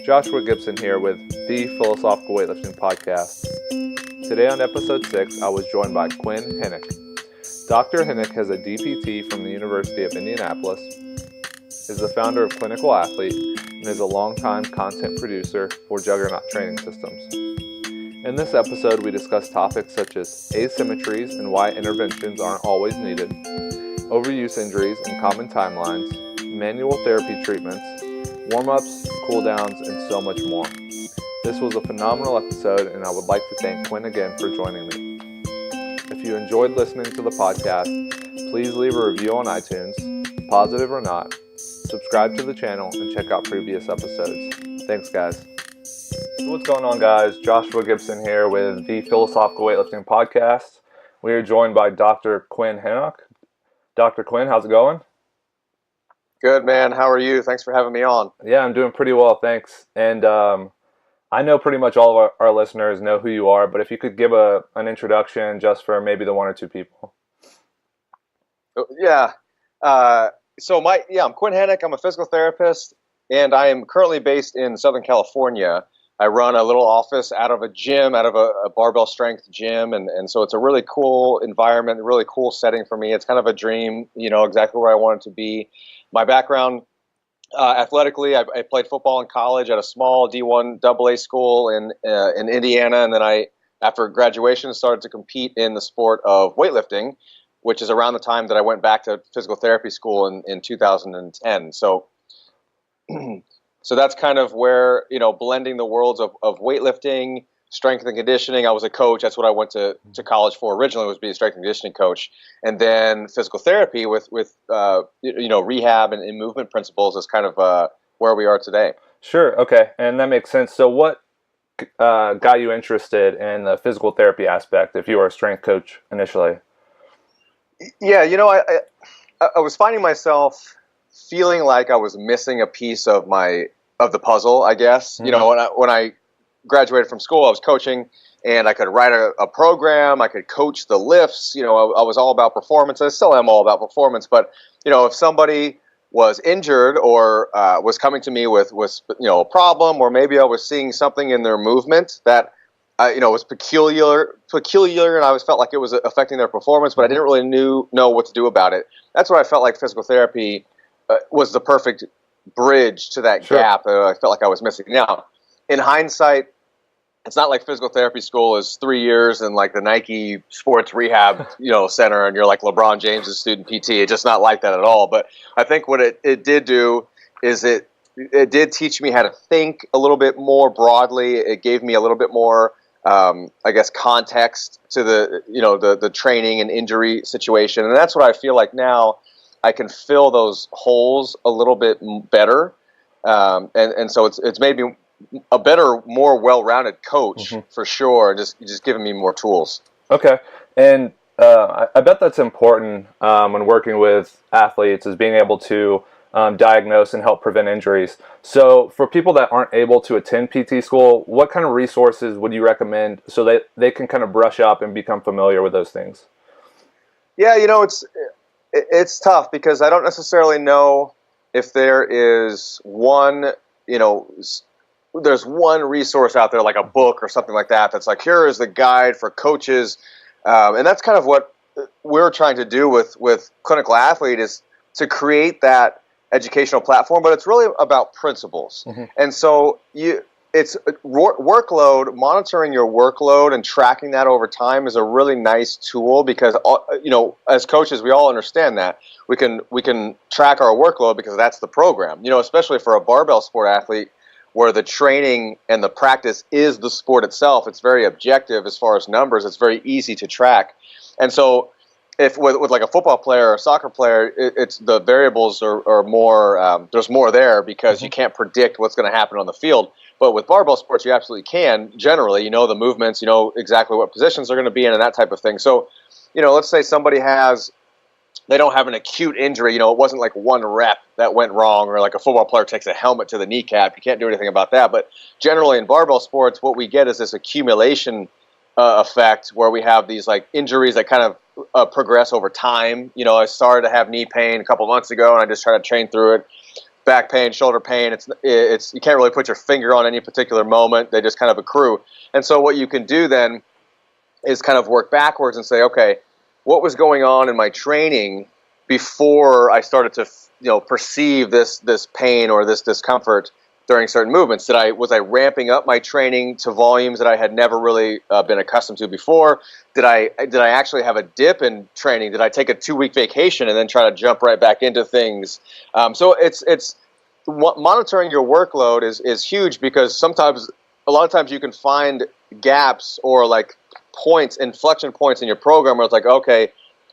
Joshua Gibson here with the Philosophical Weightlifting podcast. Today on episode 6, I was joined by Quinn Henoch. Dr. Henoch has a DPT from the University of Indianapolis, is the founder of ClinicalAthlete, and is a longtime content producer for Juggernaut Training Systems. In this episode, we discuss topics such as asymmetries and why interventions aren't always needed, overuse injuries and common timelines, manual therapy treatments, warm-ups, cooldowns, and so much more. This was a phenomenal episode, and I would like to thank Quinn again for joining me. If you enjoyed listening to the podcast, please leave a review on iTunes, positive or not, subscribe to the channel, and check out previous episodes. Thanks, guys. So what's going on, guys? Joshua Gibson here with the Philosophical Weightlifting podcast. We are joined by Dr. Quinn Henoch. Dr. Quinn, how's it going? Good, man. How are you? Thanks for having me on. Yeah, I'm doing pretty well, thanks. And I know pretty much all of our listeners know who you are, but if you could give an introduction just for maybe the one or two people. Yeah. I'm Quinn Henoch. I'm a physical therapist, and I am currently based in Southern California. I run a little office out of a gym, out of a barbell strength gym, and so it's a really cool environment, a really cool setting for me. It's kind of a dream, exactly where I want it to be. My background, athletically, I played football in college at a small D1 AA school in Indiana, and then after graduation, started to compete in the sport of weightlifting, which is around the time that I went back to physical therapy school in 2010. So that's kind of where, blending the worlds of weightlifting, strength and conditioning. I was a coach. That's what I went to college for originally, was be a strength and conditioning coach. And then physical therapy with rehab and movement principles is kind of where we are today. Sure. Okay. And that makes sense. So what got you interested in the physical therapy aspect if you were a strength coach initially? Yeah, I was finding myself feeling like I was missing a piece of the puzzle, I guess. Mm-hmm. When I graduated from school, I was coaching, and I could write a program, I could coach the lifts, I was all about performance. I still am all about performance, but, if somebody was injured or was coming to me with a problem, or maybe I was seeing something in their movement that was peculiar, and I always felt like it was affecting their performance, but I didn't really know what to do about it. That's what I felt like physical therapy was the perfect bridge to that Sure. gap that I felt like I was missing. Now, in hindsight, it's not like physical therapy school is 3 years and like the Nike sports rehab, center, and you're like LeBron James' student PT. It's just not like that at all. But I think what it did do is it did teach me how to think a little bit more broadly. It gave me a little bit more, context to the training and injury situation. And that's what I feel like now I can fill those holes a little bit better. And so it's made me a better, more well-rounded coach, mm-hmm. for sure. Just giving me more tools. Okay. And I bet that's important when working with athletes, is being able to diagnose and help prevent injuries. So for people that aren't able to attend PT school, what kind of resources would you recommend so that they can kind of brush up and become familiar with those things? Yeah, it's tough because I don't necessarily know if there is one, there's one resource out there, like a book or something like that, that's like, here is the guide for coaches. And that's kind of what we're trying to do with ClinicalAthlete, is to create that educational platform, but it's really about principles. Mm-hmm. And so it's workload, monitoring your workload and tracking that over time is a really nice tool because, as coaches, we all understand that we can track our workload because that's the program, especially for a barbell sport athlete where the training and the practice is the sport itself. It's very objective as far as numbers. It's very easy to track. And so if with like a football player or a soccer player, it's the variables are more, there's more there because mm-hmm. you can't predict what's going to happen on the field. But with barbell sports, you absolutely can. Generally, the movements, exactly what positions they're going to be in and that type of thing. So, let's say somebody they don't have an acute injury. It wasn't like one rep that went wrong, or like a football player takes a helmet to the kneecap. You can't do anything about that. But generally in barbell sports, what we get is this accumulation effect where we have these like injuries that kind of progress over time. I started to have knee pain a couple months ago, and I just tried to train through it. back pain, shoulder pain. It's you can't really put your finger on any particular moment. They just kind of accrue. And so what you can do then is kind of work backwards and say, okay, what was going on in my training before I started to perceive this pain or this discomfort during certain movements? Was I ramping up my training to volumes that I had never really been accustomed to before? Did I actually have a dip in training? Did I take a 2-week vacation and then try to jump right back into things? So it's monitoring your workload is huge, because a lot of times you can find gaps or like inflection points in your program where it's like, okay,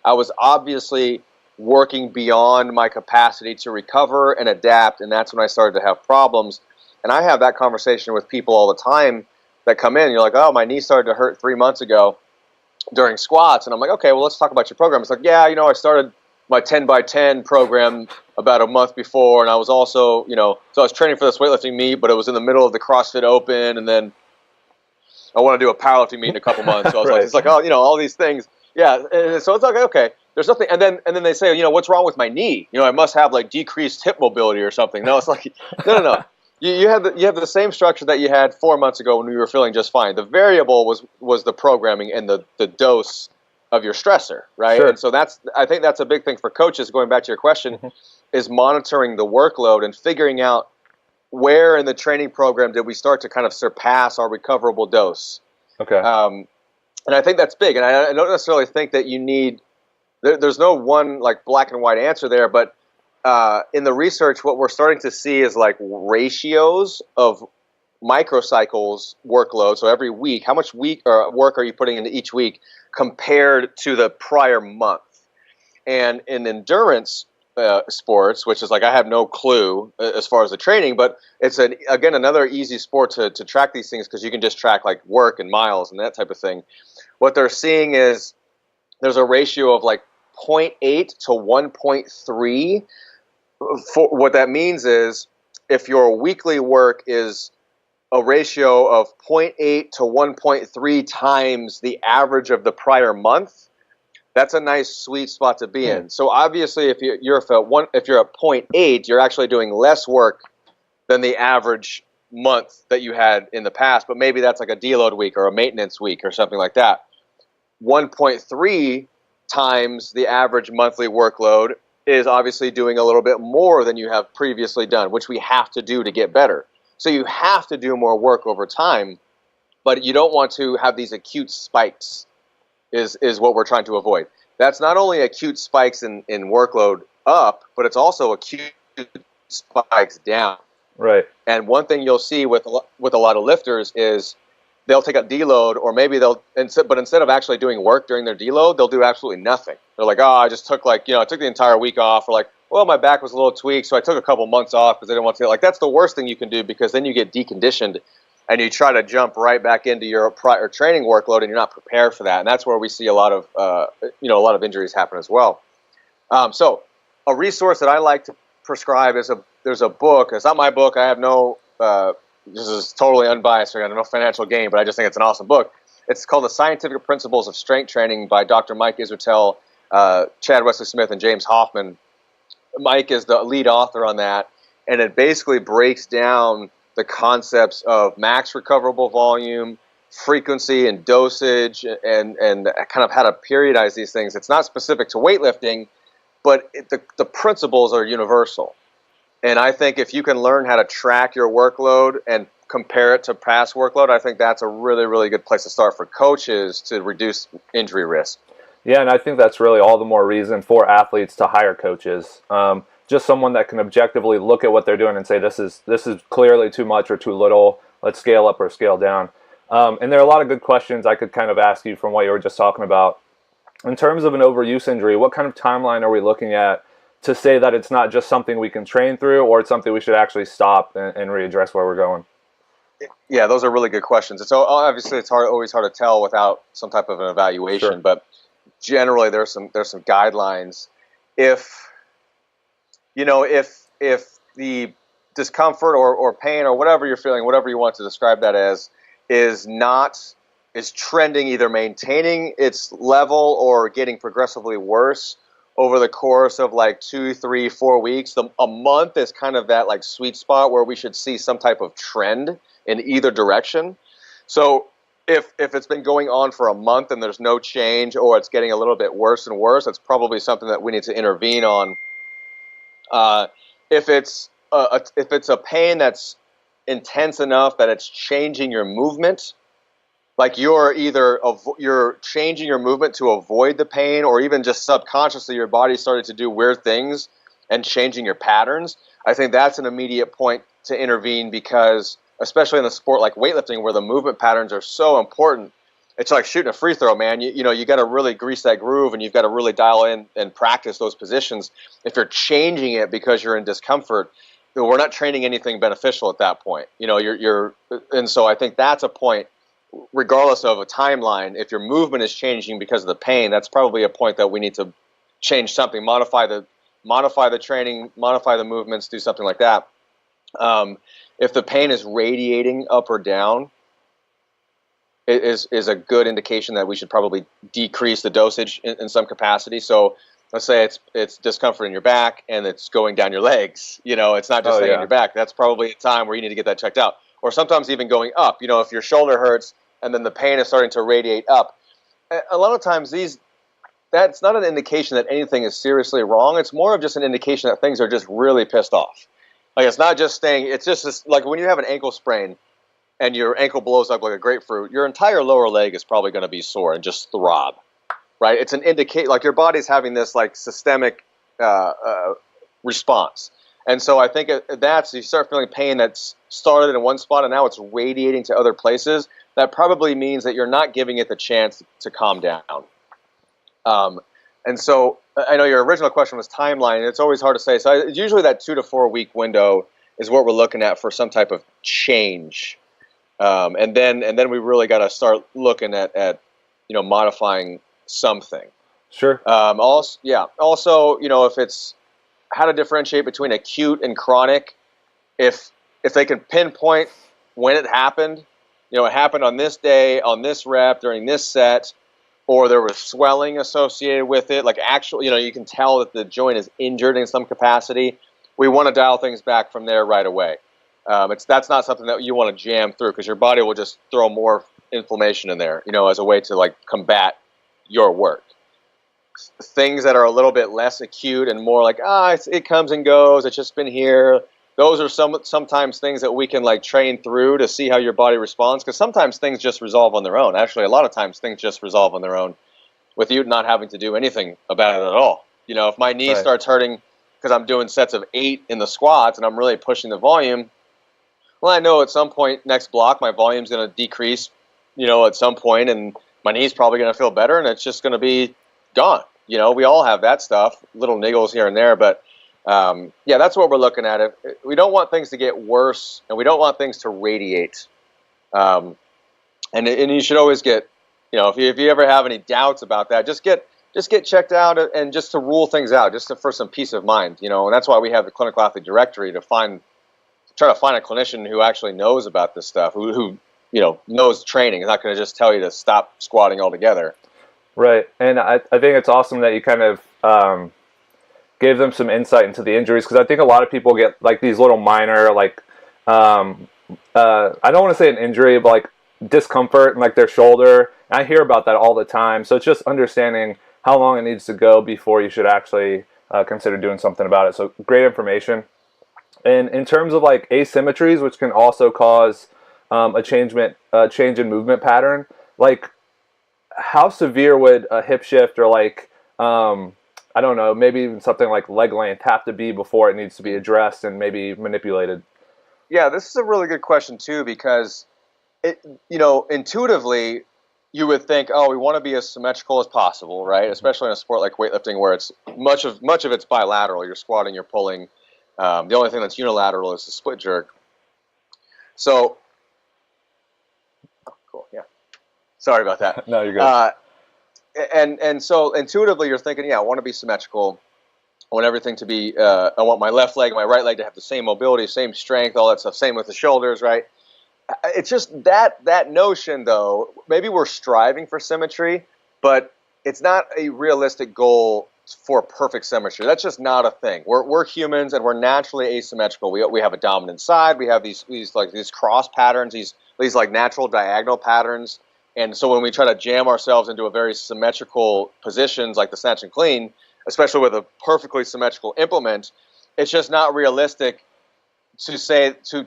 I was obviously working beyond my capacity to recover and adapt, and that's when I started to have problems. And I have that conversation with people all the time that come in, and you're like, oh, my knee started to hurt 3 months ago during squats. And I'm like, okay, well, let's talk about your program. It's like, yeah, I started my 10x10 program about a month before, and I was also, so I was training for this weightlifting meet, but it was in the middle of the CrossFit Open, and then I want to do a powerlifting meet in a couple months. So I was like, it's like, oh, all these things. Yeah. And so it's like, okay, there's nothing. And then they say, what's wrong with my knee? I must have like decreased hip mobility or something. No, it's like, no. You have the same structure that you had 4 months ago when you were feeling just fine. The variable was the programming and the dose of your stressor, right? Sure. And so I think that's a big thing for coaches, going back to your question, is monitoring the workload and figuring out where in the training program did we start to kind of surpass our recoverable dose. Okay. And I think that's big. And I don't necessarily think that you need, there's no one like black and white answer there, but in the research, what we're starting to see is like ratios of microcycles workload. So every week, how much work are you putting into each week compared to the prior month? And in endurance sports, which is like, I have no clue as far as the training, but it's again another easy sport to track these things, because you can just track like work and miles and that type of thing. What they're seeing is there's a ratio of like 0.8 to 1.3. What that means is if your weekly work is a ratio of 0.8 to 1.3 times the average of the prior month, that's a nice sweet spot to be in. So obviously, if you're at 0.8, you're actually doing less work than the average month that you had in the past. But maybe that's like a deload week or a maintenance week or something like that. 1.3 times the average monthly workload is obviously doing a little bit more than you have previously done, which we have to do to get better. So you have to do more work over time, but you don't want to have these acute spikes. Is what we're trying to avoid. That's not only acute spikes in workload up, but it's also acute spikes down. Right. And one thing you'll see with a lot of lifters is they'll take a deload, or maybe but instead of actually doing work during their deload, they'll do absolutely nothing. They're like, oh, I just took I took the entire week off, or like, well, my back was a little tweaked, so I took a couple months off because I didn't want to. Like, that's the worst thing you can do, because then you get deconditioned and you try to jump right back into your prior training workload, and you're not prepared for that. And that's where we see a lot of injuries happen as well. So a resource that I like to prescribe there's a book. It's not my book. I have no, this is totally unbiased. I got no financial gain, but I just think it's an awesome book. It's called The Scientific Principles of Strength Training by Dr. Mike Israetel, Chad Wesley Smith, and James Hoffman. Mike is the lead author on that, and it basically breaks down the concepts of max recoverable volume, frequency, and dosage, and kind of how to periodize these things. It's not specific to weightlifting, but the principles are universal. And I think if you can learn how to track your workload and compare it to past workload, I think that's a really, really good place to start for coaches to reduce injury risk. Yeah, and I think that's really all the more reason for athletes to hire coaches. Just someone that can objectively look at what they're doing and say, this is clearly too much or too little. Let's scale up or scale down. And there are a lot of good questions I could kind of ask you from what you were just talking about. In terms of an overuse injury, what kind of timeline are we looking at to say that it's not just something we can train through, or it's something we should actually stop and readdress where we're going? Yeah, those are really good questions. So obviously it's always hard to tell without some type of an evaluation, sure. But generally there's some guidelines. If the discomfort or pain or whatever you're feeling, whatever you want to describe that as, is trending, either maintaining its level or getting progressively worse over the course of like 2, 3, 4 weeks. A month is kind of that like sweet spot where we should see some type of trend in either direction. So if it's been going on for a month and there's no change, or it's getting a little bit worse and worse, it's probably something that we need to intervene on. If it's a pain that's intense enough that it's changing your movement, like you're changing your movement to avoid the pain, or even just subconsciously your body's starting to do weird things and changing your patterns, I think that's an immediate point to intervene, because especially in a sport like weightlifting where the movement patterns are so important, it's like shooting a free throw, man. You got to really grease that groove, and you've got to really dial in and practice those positions. If you're changing it because you're in discomfort, we're not training anything beneficial at that point. And so I think that's a point, regardless of a timeline. If your movement is changing because of the pain, that's probably a point that we need to change something, modify the training, modify the movements, do something like that. If the pain is radiating up or down, it is a good indication that we should probably decrease the dosage in some capacity. So let's say it's discomfort in your back and it's going down your legs. It's not just staying in your back. That's probably a time where you need to get that checked out. Or sometimes even going up. If your shoulder hurts and then the pain is starting to radiate up, a lot of times that's not an indication that anything is seriously wrong. It's more of just an indication that things are just really pissed off. Like, it's not just staying, it's just like when you have an ankle sprain and your ankle blows up like a grapefruit, your entire lower leg is probably going to be sore and just throb, right? It's an indicate, like your body's having this like systemic response. And so I think you start feeling pain that's started in one spot and now it's radiating to other places. That probably means that you're not giving it the chance to calm down. And so I know your original question was timeline. It's always hard to say. So usually that 2 to 4 week window is what we're looking at for some type of change. And then we really got to start looking at modifying something. Sure. Also, if it's how to differentiate between acute and chronic, if they can pinpoint when it happened, it happened on this day, on this rep, during this set, or there was swelling associated with it, like actual, you can tell that the joint is injured in some capacity. We want to dial things back from there right away. That's not something that you want to jam through, because your body will just throw more inflammation in there, as a way to like combat your work. Things that are a little bit less acute and more like, it comes and goes, it's just been here. Those are sometimes things that we can like train through to see how your body responds, because sometimes things just resolve on their own. Actually, a lot of times things just resolve on their own with you not having to do anything about it at all. If my knee starts hurting because I'm doing sets of 8 in the squats and I'm really pushing the volume, well, I know at some point next block my volume's going to decrease, at some point, and my knee's probably going to feel better and it's just going to be gone. We all have that stuff, little niggles here and there, but that's what we're looking at. We don't want things to get worse, and we don't want things to radiate. And you should always get, if you ever have any doubts about that, just get checked out, and just to rule things out, for some peace of mind. And that's why we have the Clinical Athlete Directory, to try to find a clinician who actually knows about this stuff, who knows training. Is not going to just tell you to stop squatting altogether. Right, and I think it's awesome that you kind of gave them some insight into the injuries, because I think a lot of people get like these little minor, like, I don't want to say an injury, but like discomfort in like their shoulder. And I hear about that all the time. So it's just understanding how long it needs to go before you should actually consider doing something about it. So great information. And in terms of like asymmetries, which can also cause a change in movement pattern, like how severe would a hip shift or like, I don't know, maybe even something like leg length have to be before it needs to be addressed and maybe manipulated? Yeah, this is a really good question too, because intuitively you would think, we want to be as symmetrical as possible, right? Especially in a sport like weightlifting, where it's much of it's bilateral. You're squatting, you're pulling. The only thing that's unilateral is the split jerk. So, cool, yeah. Sorry about that. No, you're good. And so intuitively you're thinking, I want to be symmetrical. I want everything to be, I want my left leg and my right leg to have the same mobility, same strength, all that stuff. Same with the shoulders, right? It's just that notion, though, maybe we're striving for symmetry, but it's not a realistic goal for perfect symmetry. That's just not a thing. We're humans, and we're naturally asymmetrical. We have a dominant side. We have these cross patterns, these like natural diagonal patterns. And so when we try to jam ourselves into a very symmetrical positions like the snatch and clean, especially with a perfectly symmetrical implement, it's just not realistic to say to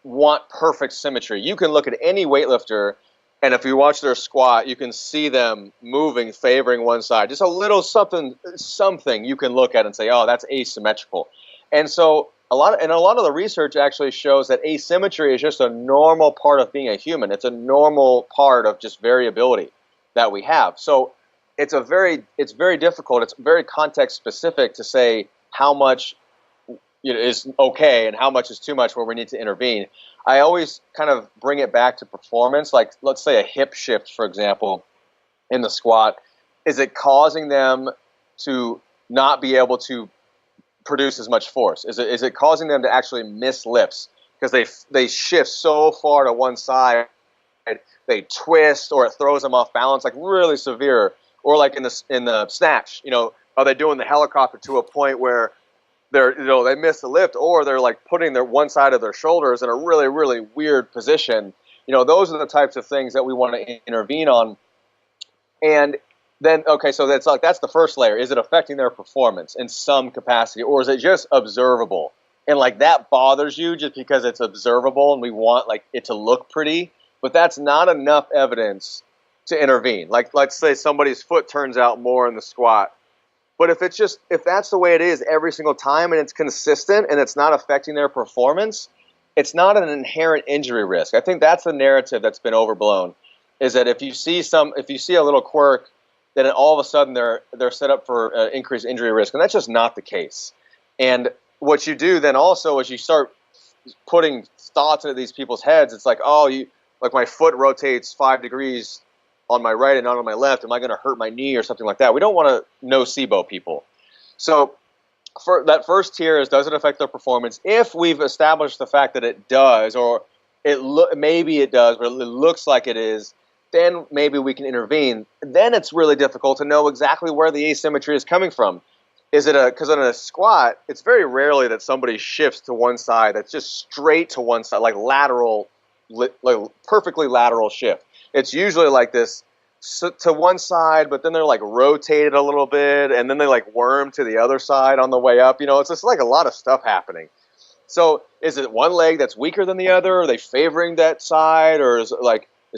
want perfect symmetry. You can look at any weightlifter, and if you watch their squat, you can see them moving, favoring one side. Just a little something you can look at and say, oh, that's asymmetrical. And so a lot of the research actually shows that asymmetry is just a normal part of being a human. It's a normal part of just variability that we have. So it's very difficult. It's very context specific to say how much is okay and how much is too much where we need to intervene. I always kind of bring it back to performance. Like, let's say a hip shift, for example, in the squat. Is it causing them to not be able to produce as much force? Is it causing them to actually miss lifts because they shift so far to one side, they twist, or it throws them off balance, like really severe? Or like in the snatch, are they doing the helicopter to a point where they miss the lift, or they're like putting their one side of their shoulders in a really, really weird position? Those are the types of things that we want to intervene on. And then, okay, so that's the first layer. Is it affecting their performance in some capacity, or is it just observable? And like that bothers you just because it's observable and we want like it to look pretty, but that's not enough evidence to intervene. Like, let's say somebody's foot turns out more in the squat. But if that's the way it is every single time and it's consistent and it's not affecting their performance, it's not an inherent injury risk. I think that's the narrative that's been overblown, is that if you see a little quirk, then all of a sudden they're set up for increased injury risk, and that's just not the case. And what you do then also is you start putting thoughts into these people's heads. It's like, like my foot rotates 5 degrees on my right and not on my left. Am I going to hurt my knee or something like that? We don't want to nocebo people. So for that first tier is, does it affect their performance? If we've established the fact that it does, or maybe it does, but it looks like it is, then maybe we can intervene. Then it's really difficult to know exactly where the asymmetry is coming from. Is it because in a squat, it's very rarely that somebody shifts to one side that's just straight to one side, like lateral, like perfectly lateral shift. It's usually like this to one side, but then they're like rotated a little bit, and then they like worm to the other side on the way up. It's just like a lot of stuff happening. So is it one leg that's weaker than the other? Are they favoring that side, or is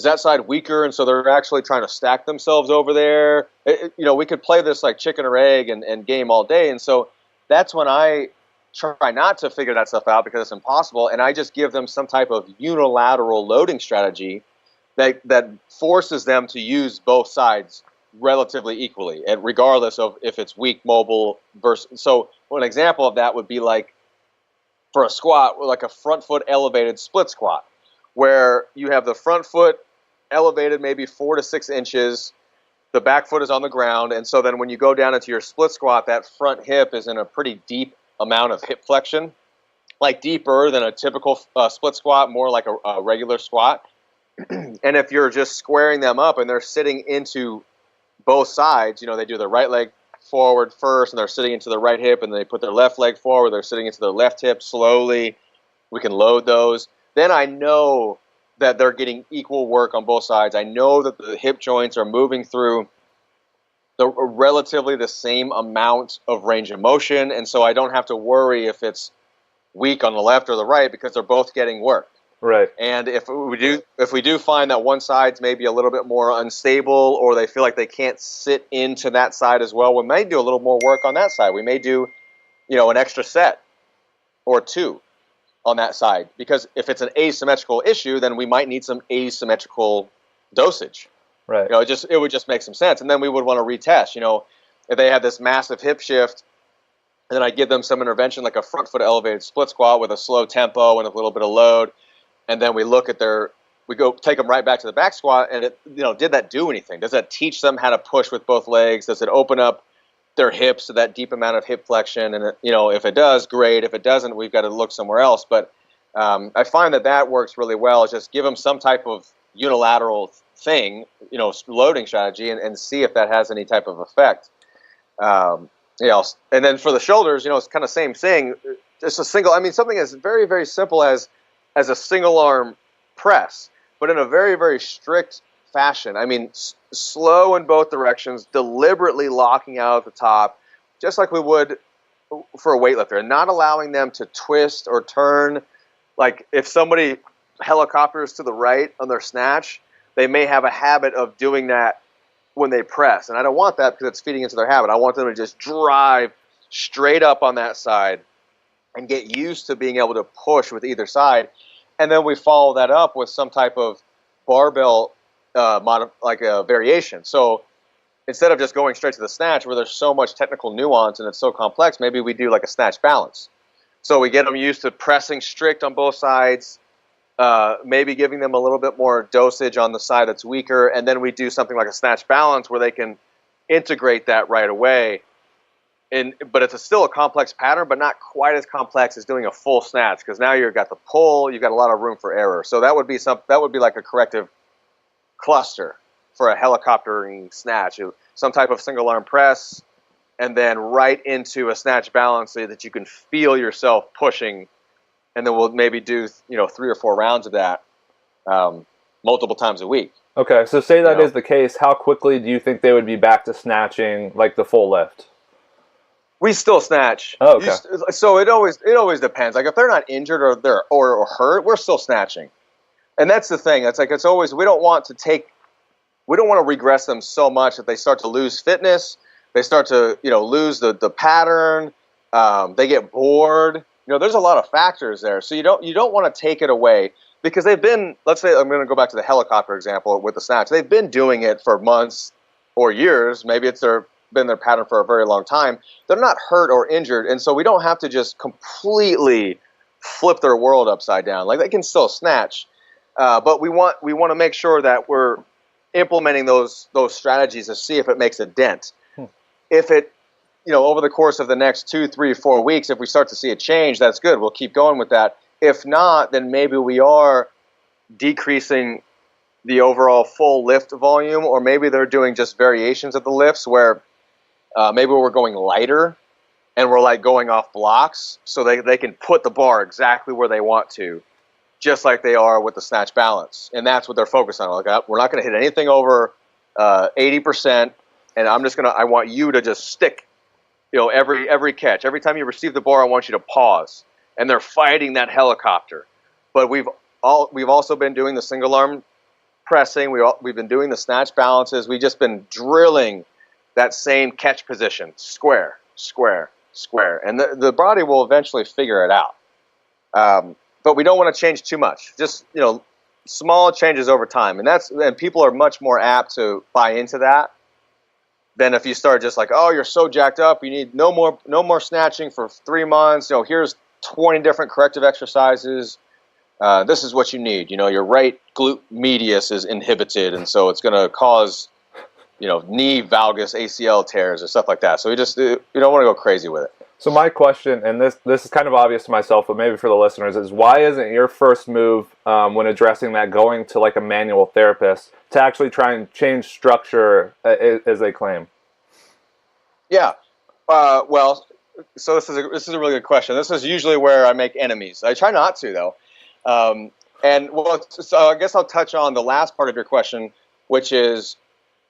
that side weaker, and so they're actually trying to stack themselves over there? We could play this like chicken or egg and game all day, and so that's when I try not to figure that stuff out because it's impossible, and I just give them some type of unilateral loading strategy that forces them to use both sides relatively equally, and regardless of if it's weak, mobile versus. So an example of that would be like for a squat, like a front foot elevated split squat, where you have the front foot elevated maybe 4 to 6 inches, the back foot is on the ground, and so then when you go down into your split squat, that front hip is in a pretty deep amount of hip flexion, like deeper than a typical split squat, more like a regular squat. And if you're just squaring them up and they're sitting into both sides, they do their right leg forward first and they're sitting into the right hip, and they put their left leg forward, they're sitting into their left hip slowly. We can load those. Then I know that they're getting equal work on both sides. I know that the hip joints are moving through relatively the same amount of range of motion, and so I don't have to worry if it's weak on the left or the right because they're both getting work. Right. And if we do find that one side's maybe a little bit more unstable, or they feel like they can't sit into that side as well, we may do a little more work on that side. We may do, an extra set or two on that side, because if it's an asymmetrical issue, then we might need some asymmetrical dosage. Right. It would just make some sense, and then we would want to retest. If they have this massive hip shift, and then I give them some intervention like a front foot elevated split squat with a slow tempo and a little bit of load. And then we look at we go take them right back to the back squat, and did that do anything? Does that teach them how to push with both legs? Does it open up their hips to that deep amount of hip flexion? And if it does, great. If it doesn't, we've got to look somewhere else. But I find that works really well. Is just give them some type of unilateral thing, loading strategy, and see if that has any type of effect. You know, and then for the shoulders, you know, it's kind of same thing. Just a single. I mean, something as very, very simple as a single arm press, but in a very, very strict fashion. I mean, slow in both directions, deliberately locking out at the top, just like we would for a weightlifter, and not allowing them to twist or turn. Like if somebody helicopters to the right on their snatch, they may have a habit of doing that when they press, and I don't want that because it's feeding into their habit. I want them to just drive straight up on that side and get used to being able to push with either side, and then we follow that up with some type of barbell like a variation. So instead of just going straight to the snatch where there's so much technical nuance and it's so complex, maybe we do like a snatch balance. So we get them used to pressing strict on both sides, maybe giving them a little bit more dosage on the side that's weaker, and then we do something like a snatch balance where they can integrate that right away. But it's still a complex pattern, but not quite as complex as doing a full snatch, because now you've got the pull, you've got a lot of room for error. So that would be like a corrective cluster for a helicoptering snatch, some type of single arm press, and then right into a snatch balance so that you can feel yourself pushing. And then we'll maybe do 3 or 4 rounds of that multiple times a week. Okay, so say that is the case, how quickly do you think they would be back to snatching like the full lift? We still snatch. Oh, okay. So it always depends. Like if they're not injured or hurt, we're still snatching. And that's the thing. It's always we don't want to regress them so much that they start to lose fitness. They start to lose the pattern. They get bored. There's a lot of factors there. So you don't want to take it away because they've been. Let's say I'm going to go back to the helicopter example with the snatch. They've been doing it for months or years. Maybe it's been their pattern for a very long time. They're not hurt or injured, and so we don't have to just completely flip their world upside down. Like they can still snatch, but we want to make sure that we're implementing those strategies to see if it makes a dent. If it, over the course of the next 2, 3, 4 weeks, if we start to see a change, that's good. We'll keep going with that. If not, then maybe we are decreasing the overall full lift volume, or maybe they're doing just variations of the lifts where maybe we're going lighter and we're like going off blocks so they can put the bar exactly where they want to, just like they are with the snatch balance. And that's what they're focused on. Like, we're not going to hit anything over 80%, and I want you to just stick, every catch. Every time you receive the bar, I want you to pause. And they're fighting that helicopter. But we've also been doing the single arm pressing. We've been doing the snatch balances. We've just been drilling that same catch position, square, square, square. And the body will eventually figure it out. But we don't want to change too much. Just, small changes over time. And people are much more apt to buy into that than if you start just like, oh, you're so jacked up, you need no more snatching for 3 months. Here's 20 different corrective exercises. This is what you need. Your right glute medius is inhibited, and so it's going to cause knee valgus ACL tears or stuff like that. So we don't want to go crazy with it. So my question, and this is kind of obvious to myself, but maybe for the listeners, is why isn't your first move when addressing that going to like a manual therapist to actually try and change structure as they claim? Yeah. Well, so this is a really good question. This is usually where I make enemies. I try not to though. So I guess I'll touch on the last part of your question, which is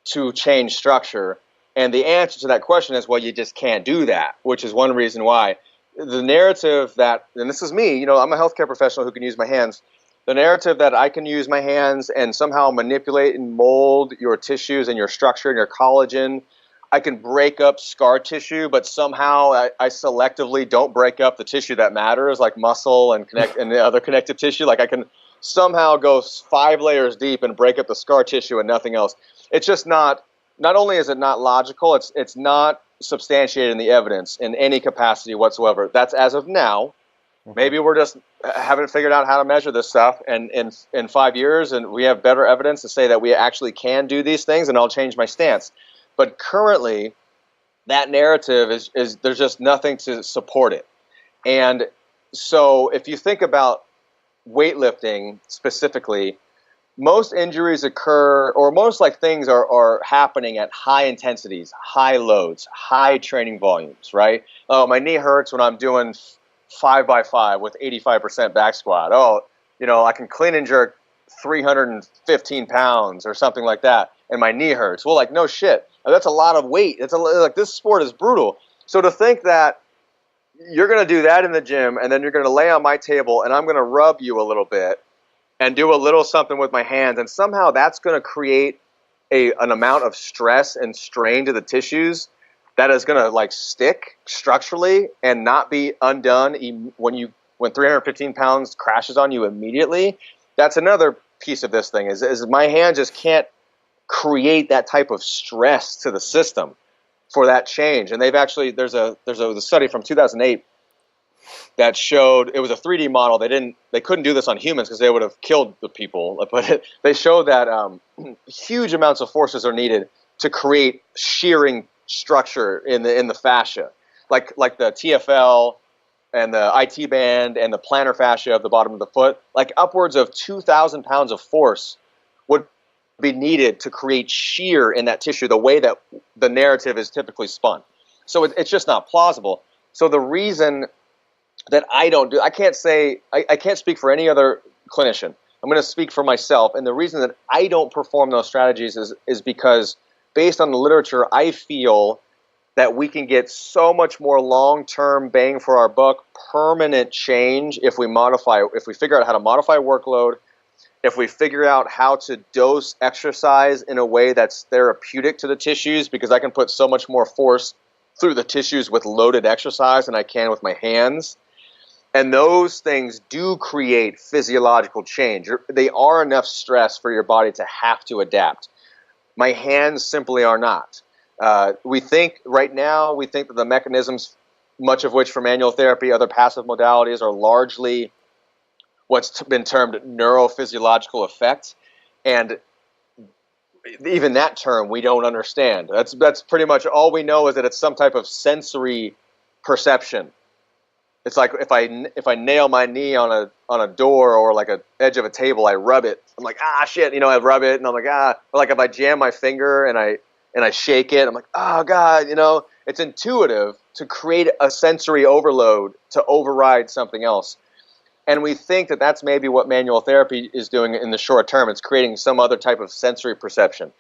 to change structure. And the answer to that question is, well, you just can't do that, which is one reason why. The narrative that, and this is me, I'm a healthcare professional who can use my hands. The narrative that I can use my hands and somehow manipulate and mold your tissues and your structure and your collagen. I can break up scar tissue, but somehow I selectively don't break up the tissue that matters, like muscle and the other connective tissue. Like I can somehow go 5 layers deep and break up the scar tissue and nothing else. It's just not only is it not logical, it's not substantiated in the evidence in any capacity whatsoever. That's as of now. Maybe we're just haven't figured out how to measure this stuff, and in 5 years, and we have better evidence to say that we actually can do these things, and I'll change my stance. But currently, that narrative is there's just nothing to support it. And so if you think about weightlifting specifically, most injuries occur, or most like things are happening at high intensities, high loads, high training volumes, right? Oh, my knee hurts when I'm doing 5x5 with 85% back squat. Oh, I can clean and jerk 315 pounds or something like that, and my knee hurts. Well, like, no shit. That's a lot of weight. Like, this sport is brutal. So to think that you're going to do that in the gym, and then you're going to lay on my table, and I'm going to rub you a little bit and do a little something with my hands, and somehow that's going to create an amount of stress and strain to the tissues that is going to like stick structurally and not be undone when 315 pounds crashes on you immediately. That's another piece of this thing is my hand just can't create that type of stress to the system for that change. And they've actually, there's a study from 2008 that showed, it was a 3D model. They couldn't do this on humans because they would have killed the people. But they showed that huge amounts of forces are needed to create shearing structure in the fascia, like the TFL and the IT band and the plantar fascia of the bottom of the foot. Like upwards of 2,000 pounds of force would be needed to create shear in that tissue the way that the narrative is typically spun. So it's just not plausible. So the reason that I can't speak for any other clinician. I'm going to speak for myself. And the reason that I don't perform those strategies is because based on the literature, I feel that we can get so much more long-term bang for our buck, permanent change if we figure out how to modify workload, if we figure out how to dose exercise in a way that's therapeutic to the tissues, because I can put so much more force through the tissues with loaded exercise than I can with my hands. And those things do create physiological change. They are enough stress for your body to have to adapt. My hands simply are not. We think that the mechanisms, much of which for manual therapy, other passive modalities, are largely what's been termed neurophysiological effect. And even that term we don't understand. That's pretty much all we know, is that it's some type of sensory perception. It's like if I nail my knee on a door or like a edge of a table, I rub it. I'm like, shit, I rub it, and I'm like, Or like if I jam my finger and I shake it, I'm like, oh God, it's intuitive to create a sensory overload to override something else. And we think that that's maybe what manual therapy is doing in the short term. It's creating some other type of sensory perception.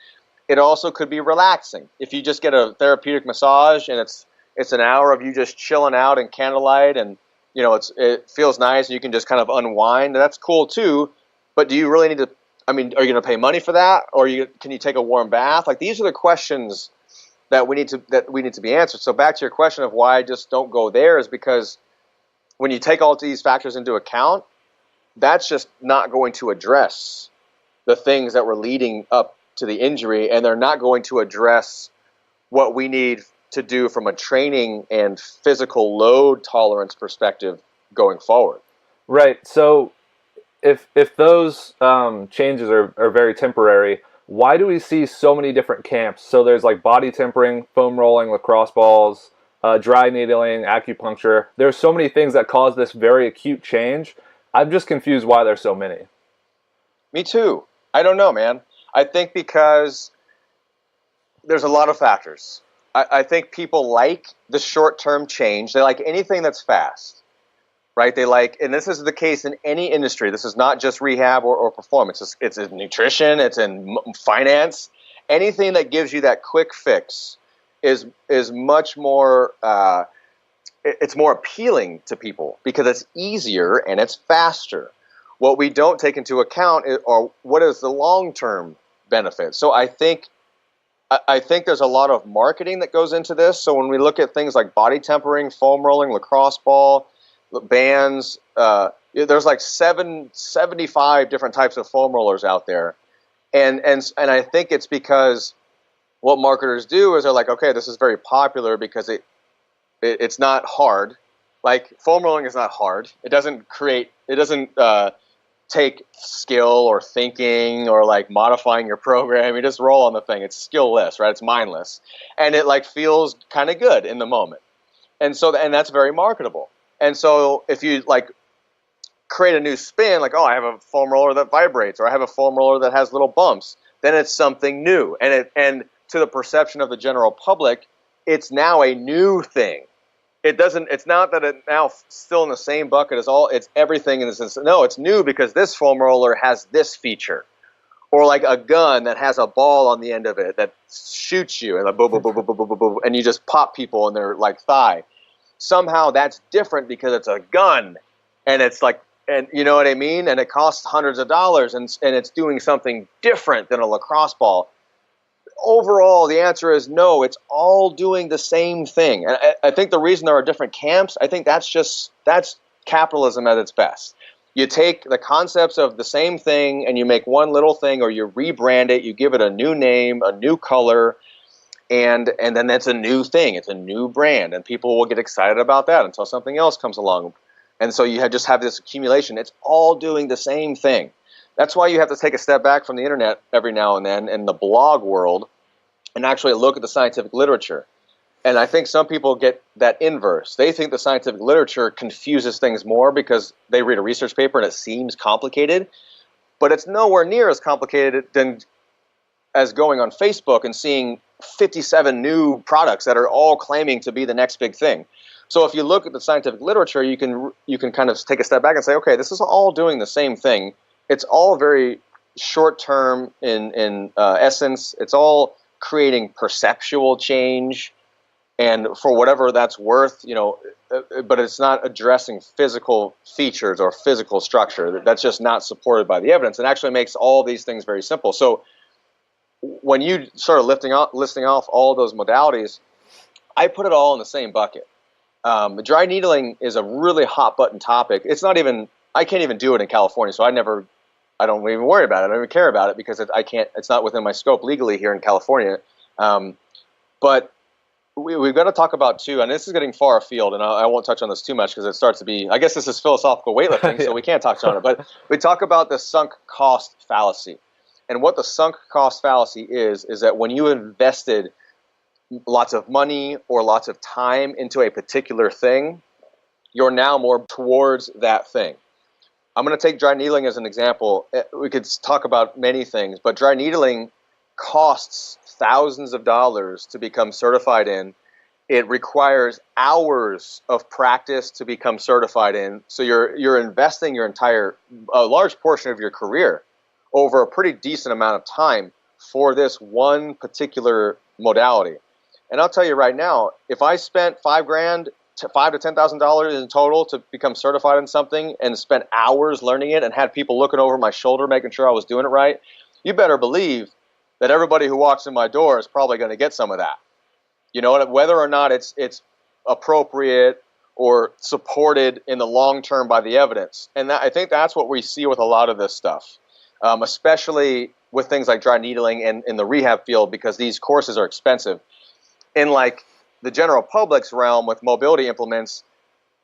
It also could be relaxing. If you just get a therapeutic massage and it's an hour of you just chilling out in candlelight, and it feels nice, and you can just kind of unwind. That's cool too. But do you really need to? Are you going to pay money for that, or can you take a warm bath? Like, these are the questions that we need to be answered. So back to your question of why I just don't go there, is because when you take all these factors into account, that's just not going to address the things that were leading up to the injury, and they're not going to address what we need to do from a training and physical load tolerance perspective going forward. Right. So if those changes are very temporary, why do we see so many different camps? So there's like body tempering, foam rolling, lacrosse balls, dry needling, acupuncture. There's so many things that cause this very acute change. I'm just confused why there's so many. Me too. I don't know, man. I think because there's a lot of factors. I think people like the short-term change. They like anything that's fast, right? They like, and this is the case in any industry. This is not just rehab or performance. It's in nutrition. It's in finance. Anything that gives you that quick fix is much more. It's more appealing to people because it's easier and it's faster. What we don't take into account are what is the long-term benefit. So I think there's a lot of marketing that goes into this. So when we look at things like body tempering, foam rolling, lacrosse ball, bands, there's like 75 different types of foam rollers out there. And I think it's because what marketers do is they're like, okay, this is very popular because it's not hard. Like, foam rolling is not hard. It doesn't take skill or thinking or like modifying your program. You just roll on the thing. It's skillless, right? It's mindless. And it like feels kind of good in the moment. And that's very marketable. And so if you like create a new spin, like, oh, I have a foam roller that vibrates, or I have a foam roller that has little bumps, then it's something new. And to the perception of the general public, it's now a new thing. It's not that it now still in the same bucket as it's everything in the sense. No, it's new because this foam roller has this feature. Or like a gun that has a ball on the end of it that shoots you, and like boom, boom, boom, boom, boom, boom, boom, and you just pop people in their like thigh. Somehow that's different because it's a gun, and it's like, and you know what I mean? And it costs hundreds of dollars, and it's doing something different than a lacrosse ball. Overall, the answer is no. It's all doing the same thing. And I think the reason there are different camps, I think that's capitalism at its best. You take the concepts of the same thing and you make one little thing, or you rebrand it, you give it a new name, a new color, and then that's a new thing. It's a new brand, and people will get excited about that until something else comes along. And so you just have this accumulation. It's all doing the same thing. That's why you have to take a step back from the internet every now and then in the blog world and actually look at the scientific literature. And I think some people get that inverse. They think the scientific literature confuses things more because they read a research paper and it seems complicated. But it's nowhere near as complicated as going on Facebook and seeing 57 new products that are all claiming to be the next big thing. So if you look at the scientific literature, you can kind of take a step back and say, okay, this is all doing the same thing. It's all very short-term in essence. It's all creating perceptual change. And for whatever that's worth, but it's not addressing physical features or physical structure. That's just not supported by the evidence. It actually makes all these things very simple. So when you start listing off all those modalities, I put it all in the same bucket. Dry needling is a really hot button topic. It's not even, I can't even do it in California, so I don't even worry about it. I don't even care about it because it's not within my scope legally here in California. But we've got to talk about too, and this is getting far afield, and I won't touch on this too much because it starts to be, I guess this is philosophical weightlifting, yeah. So we can't touch on it, but we talk about the sunk cost fallacy. And what the sunk cost fallacy is that when you invested lots of money or lots of time into a particular thing, you're now more towards that thing. I'm going to take dry needling as an example. We could talk about many things, but dry needling costs thousands of dollars to become certified in. It requires hours of practice to become certified in. So you're investing a large portion of your career over a pretty decent amount of time for this one particular modality. And I'll tell you right now, if I spent $5,000 to $10,000 in total to become certified in something and spent hours learning it and had people looking over my shoulder making sure I was doing it right, you better believe that everybody who walks in my door is probably going to get some of that. Whether or not it's appropriate or supported in the long term by the evidence. And I think that's what we see with a lot of this stuff, especially with things like dry needling and in the rehab field, because these courses are expensive. In like the general public's realm with mobility implements,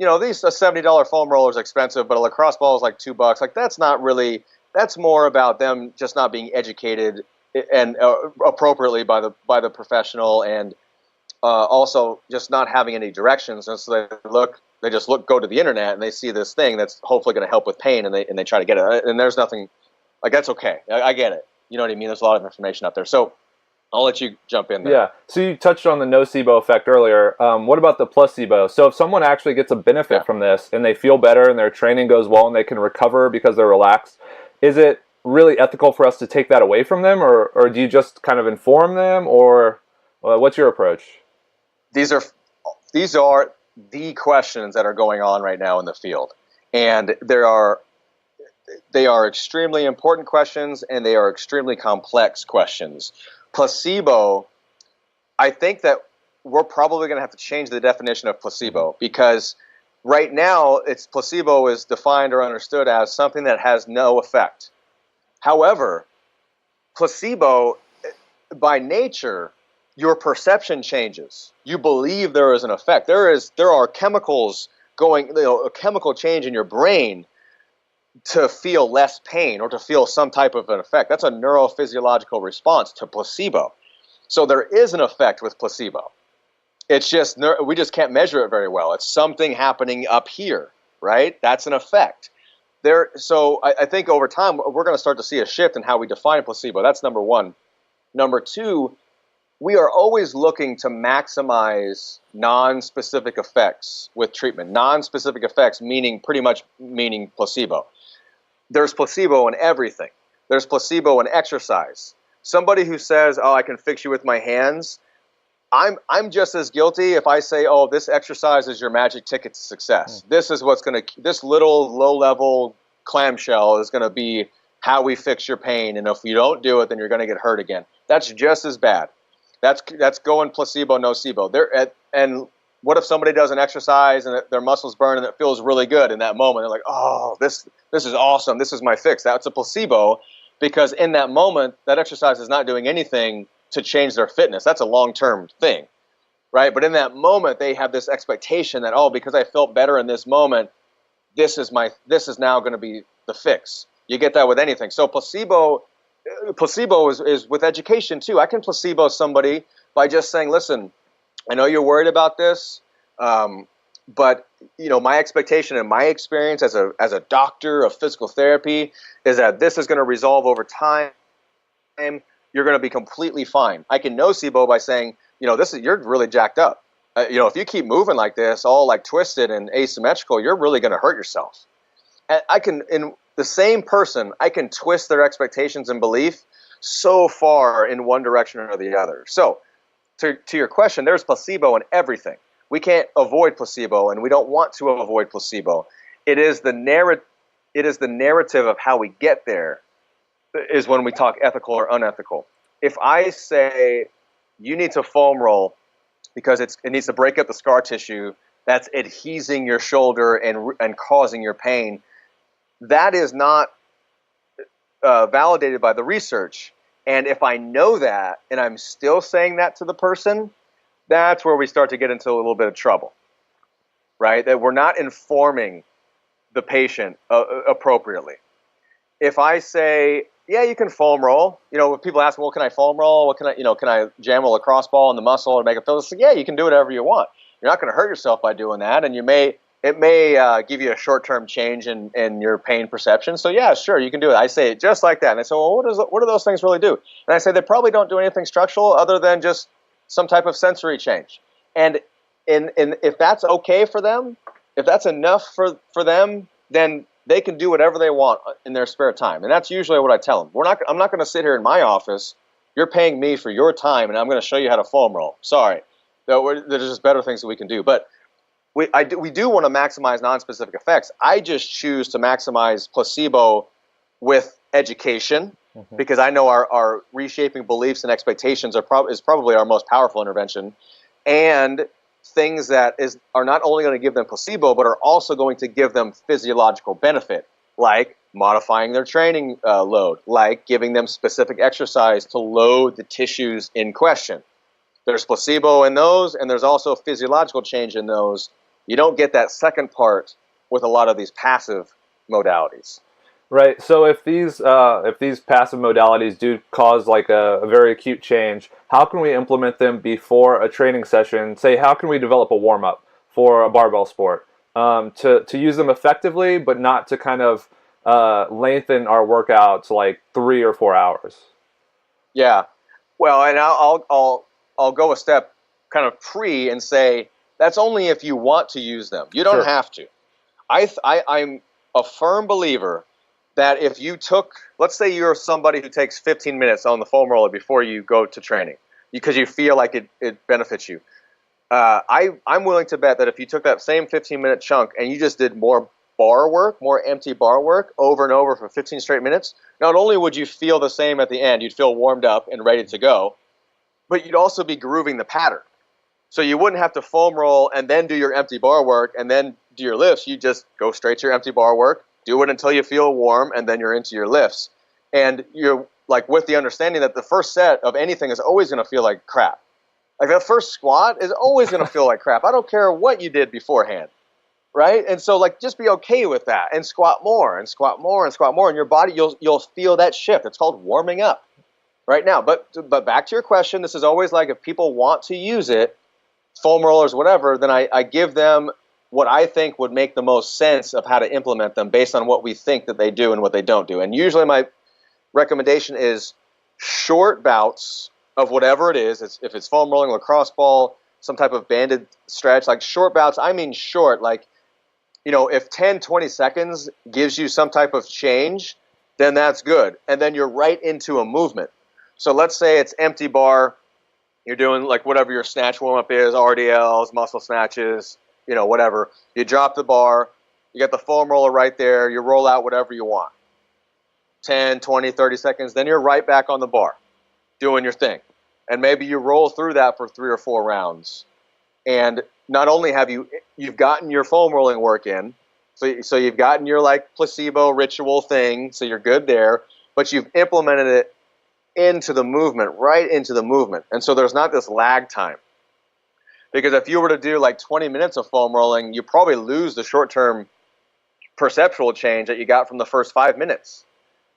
a $70 foam roller is expensive, but a lacrosse ball is like $2. Like that's more about them just not being educated and appropriately by the professional, and also just not having any directions. And so they just go to the internet and they see this thing that's hopefully going to help with pain, and they try to get it. And there's nothing, like, that's okay. I get it. You know what I mean? There's a lot of information out there. So I'll let you jump in there. Yeah. So you touched on the nocebo effect earlier. What about the placebo? So if someone actually gets a benefit from this and they feel better and their training goes well and they can recover because they're relaxed, is it really ethical for us to take that away from them, or do you just kind of inform them, or what's your approach? These are the questions that are going on right now in the field, and they are extremely important questions, and they are extremely complex questions. Placebo, I think that we're probably going to have to change the definition of placebo, because right now placebo is defined or understood as something that has no effect. However, placebo, by nature, your perception changes. You believe there is an effect. There are chemicals going, a chemical change in your brain to feel less pain or to feel some type of an effect. That's a neurophysiological response to placebo. So there is an effect with placebo. It's just, we just can't measure it very well. It's something happening up here, right? That's an effect. So I think over time we're going to start to see a shift in how we define placebo. That's number one. Number two, we are always looking to maximize non-specific effects with treatment. Non-specific effects pretty much meaning placebo. There's placebo in everything. There's placebo in exercise. Somebody who says, "Oh, I can fix you with my hands," I'm just as guilty if I say, "Oh, this exercise is your magic ticket to success. This is this little low-level clamshell is gonna be how we fix your pain, and if you don't do it, then you're gonna get hurt again." That's just as bad. That's going placebo, nocebo. And what if somebody does an exercise and their muscles burn and it feels really good in that moment? They're like, "Oh, this is awesome. This is my fix." That's a placebo, because in that moment, that exercise is not doing anything to change their fitness. That's a long-term thing, right? But in that moment, they have this expectation that, "Oh, because I felt better in this moment, this is now going to be the fix." You get that with anything. So placebo is with education too. I can placebo somebody by just saying, "Listen, I know you're worried about this, but my expectation and my experience as a doctor of physical therapy is that this is going to resolve over time. You're going to be completely fine." I can nocebo by saying, you're really jacked up. If you keep moving like this, all like twisted and asymmetrical, you're really going to hurt yourself. And in the same person, I can twist their expectations and belief so far in one direction or the other. So to your question, there's placebo in everything. We can't avoid placebo, and we don't want to avoid placebo. It is the narrative of how we get there is when we talk ethical or unethical. If I say you need to foam roll because it needs to break up the scar tissue that's adhesing your shoulder and causing your pain, that is not validated by the research. And if I know that and I'm still saying that to the person, that's where we start to get into a little bit of trouble, right? That we're not informing the patient appropriately. If I say, "Yeah, you can foam roll," when people ask me, "Well, can I foam roll? What can I jam a lacrosse ball in the muscle and make it feel?" I say, "Yeah, you can do whatever you want. You're not going to hurt yourself by doing that, and it may give you a short-term change in your pain perception. So yeah, sure, you can do it." I say it just like that, and they say, "Well, what do those things really do?" And I say they probably don't do anything structural other than just some type of sensory change. And if that's okay for them, if that's enough for them, then they can do whatever they want in their spare time. And that's usually what I tell them. I'm not going to sit here in my office. You're paying me for your time, and I'm going to show you how to foam roll. Sorry, there's just better things that we can do. But we do want to maximize non-specific effects. I just choose to maximize placebo with education, because I know our reshaping beliefs and expectations is probably our most powerful intervention, and things that are not only going to give them placebo, but are also going to give them physiological benefit, like modifying their training load, like giving them specific exercise to load the tissues in question. There's placebo in those, and there's also physiological change in those. You don't get that second part with a lot of these passive modalities. Right. So if these passive modalities do cause like a very acute change, how can we implement them before a training session? Say, how can we develop a warm-up for a barbell sport to use them effectively, but not to kind of lengthen our workout to like 3 or 4 hours? Yeah. Well, and I'll go a step kind of pre and say that's only if you want to use them. You don't have to. I'm a firm believer that if you let's say you're somebody who takes 15 minutes on the foam roller before you go to training because you feel like it benefits you. I'm willing to bet that if you took that same 15-minute chunk and you just did more bar work, more empty bar work over and over for 15 straight minutes, not only would you feel the same at the end, you'd feel warmed up and ready to go, but you'd also be grooving the pattern. So you wouldn't have to foam roll and then do your empty bar work and then do your lifts. You just go straight to your empty bar work, do it until you feel warm, and then you're into your lifts. And you're like with the understanding that the first set of anything is always going to feel like crap. Like that first squat is always going to feel like crap. I don't care what you did beforehand, right? And so like just be okay with that and squat more and squat more and squat more. And your body, you'll feel that shift. It's called warming up right now. But back to your question, this is always like if people want to use it, foam rollers, whatever, then I give them what I think would make the most sense of how to implement them based on what we think that they do and what they don't do. And usually my recommendation is short bouts of whatever it is. If it's foam rolling, lacrosse ball, some type of banded stretch, like short bouts. I mean short, like, if 10, 20 seconds gives you some type of change, then that's good. And then you're right into a movement. So let's say it's empty bar. You're doing like whatever your snatch warm-up is, RDLs, muscle snatches, whatever. You drop the bar. You got the foam roller right there. You roll out whatever you want. 10, 20, 30 seconds. Then you're right back on the bar doing your thing. And maybe you roll through that for 3 or 4 rounds. And not only have you've gotten your foam rolling work in, so you've gotten your like placebo ritual thing, so you're good there, but you've implemented it into the movement, right into the movement. And so there's not this lag time. Because if you were to do like 20 minutes of foam rolling, you probably lose the short-term perceptual change that you got from the first 5 minutes.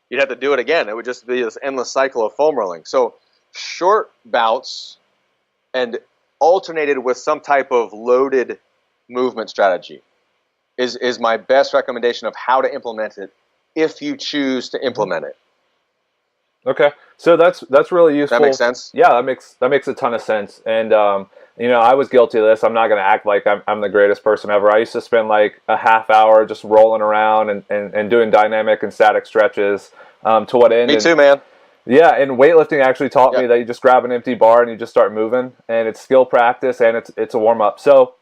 You'd have to do it again. It would just be this endless cycle of foam rolling. So short bouts and alternated with some type of loaded movement strategy is my best recommendation of how to implement it if you choose to implement it. Okay, so that's really useful. That makes sense? Yeah, that makes a ton of sense. And I was guilty of this. I'm not going to act like I'm the greatest person ever. I used to spend like a half hour just rolling around and doing dynamic and static stretches. To what end? Me too, man. Yeah, and weightlifting actually taught me that you just grab an empty bar and you just start moving, and it's skill practice and it's a warm up. So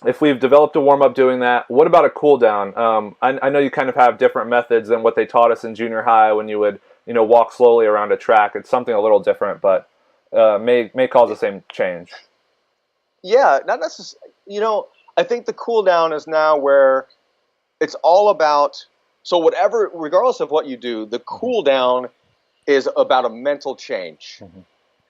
if we've developed a warm up doing that, what about a cool down? I know you kind of have different methods than what they taught us in junior high when you would walk slowly around a track. It's something a little different, but may cause the same change. Yeah, not necessarily. I think the cool down is now where it's all about. So whatever, regardless of what you do, the cool down is about a mental change. Mm-hmm.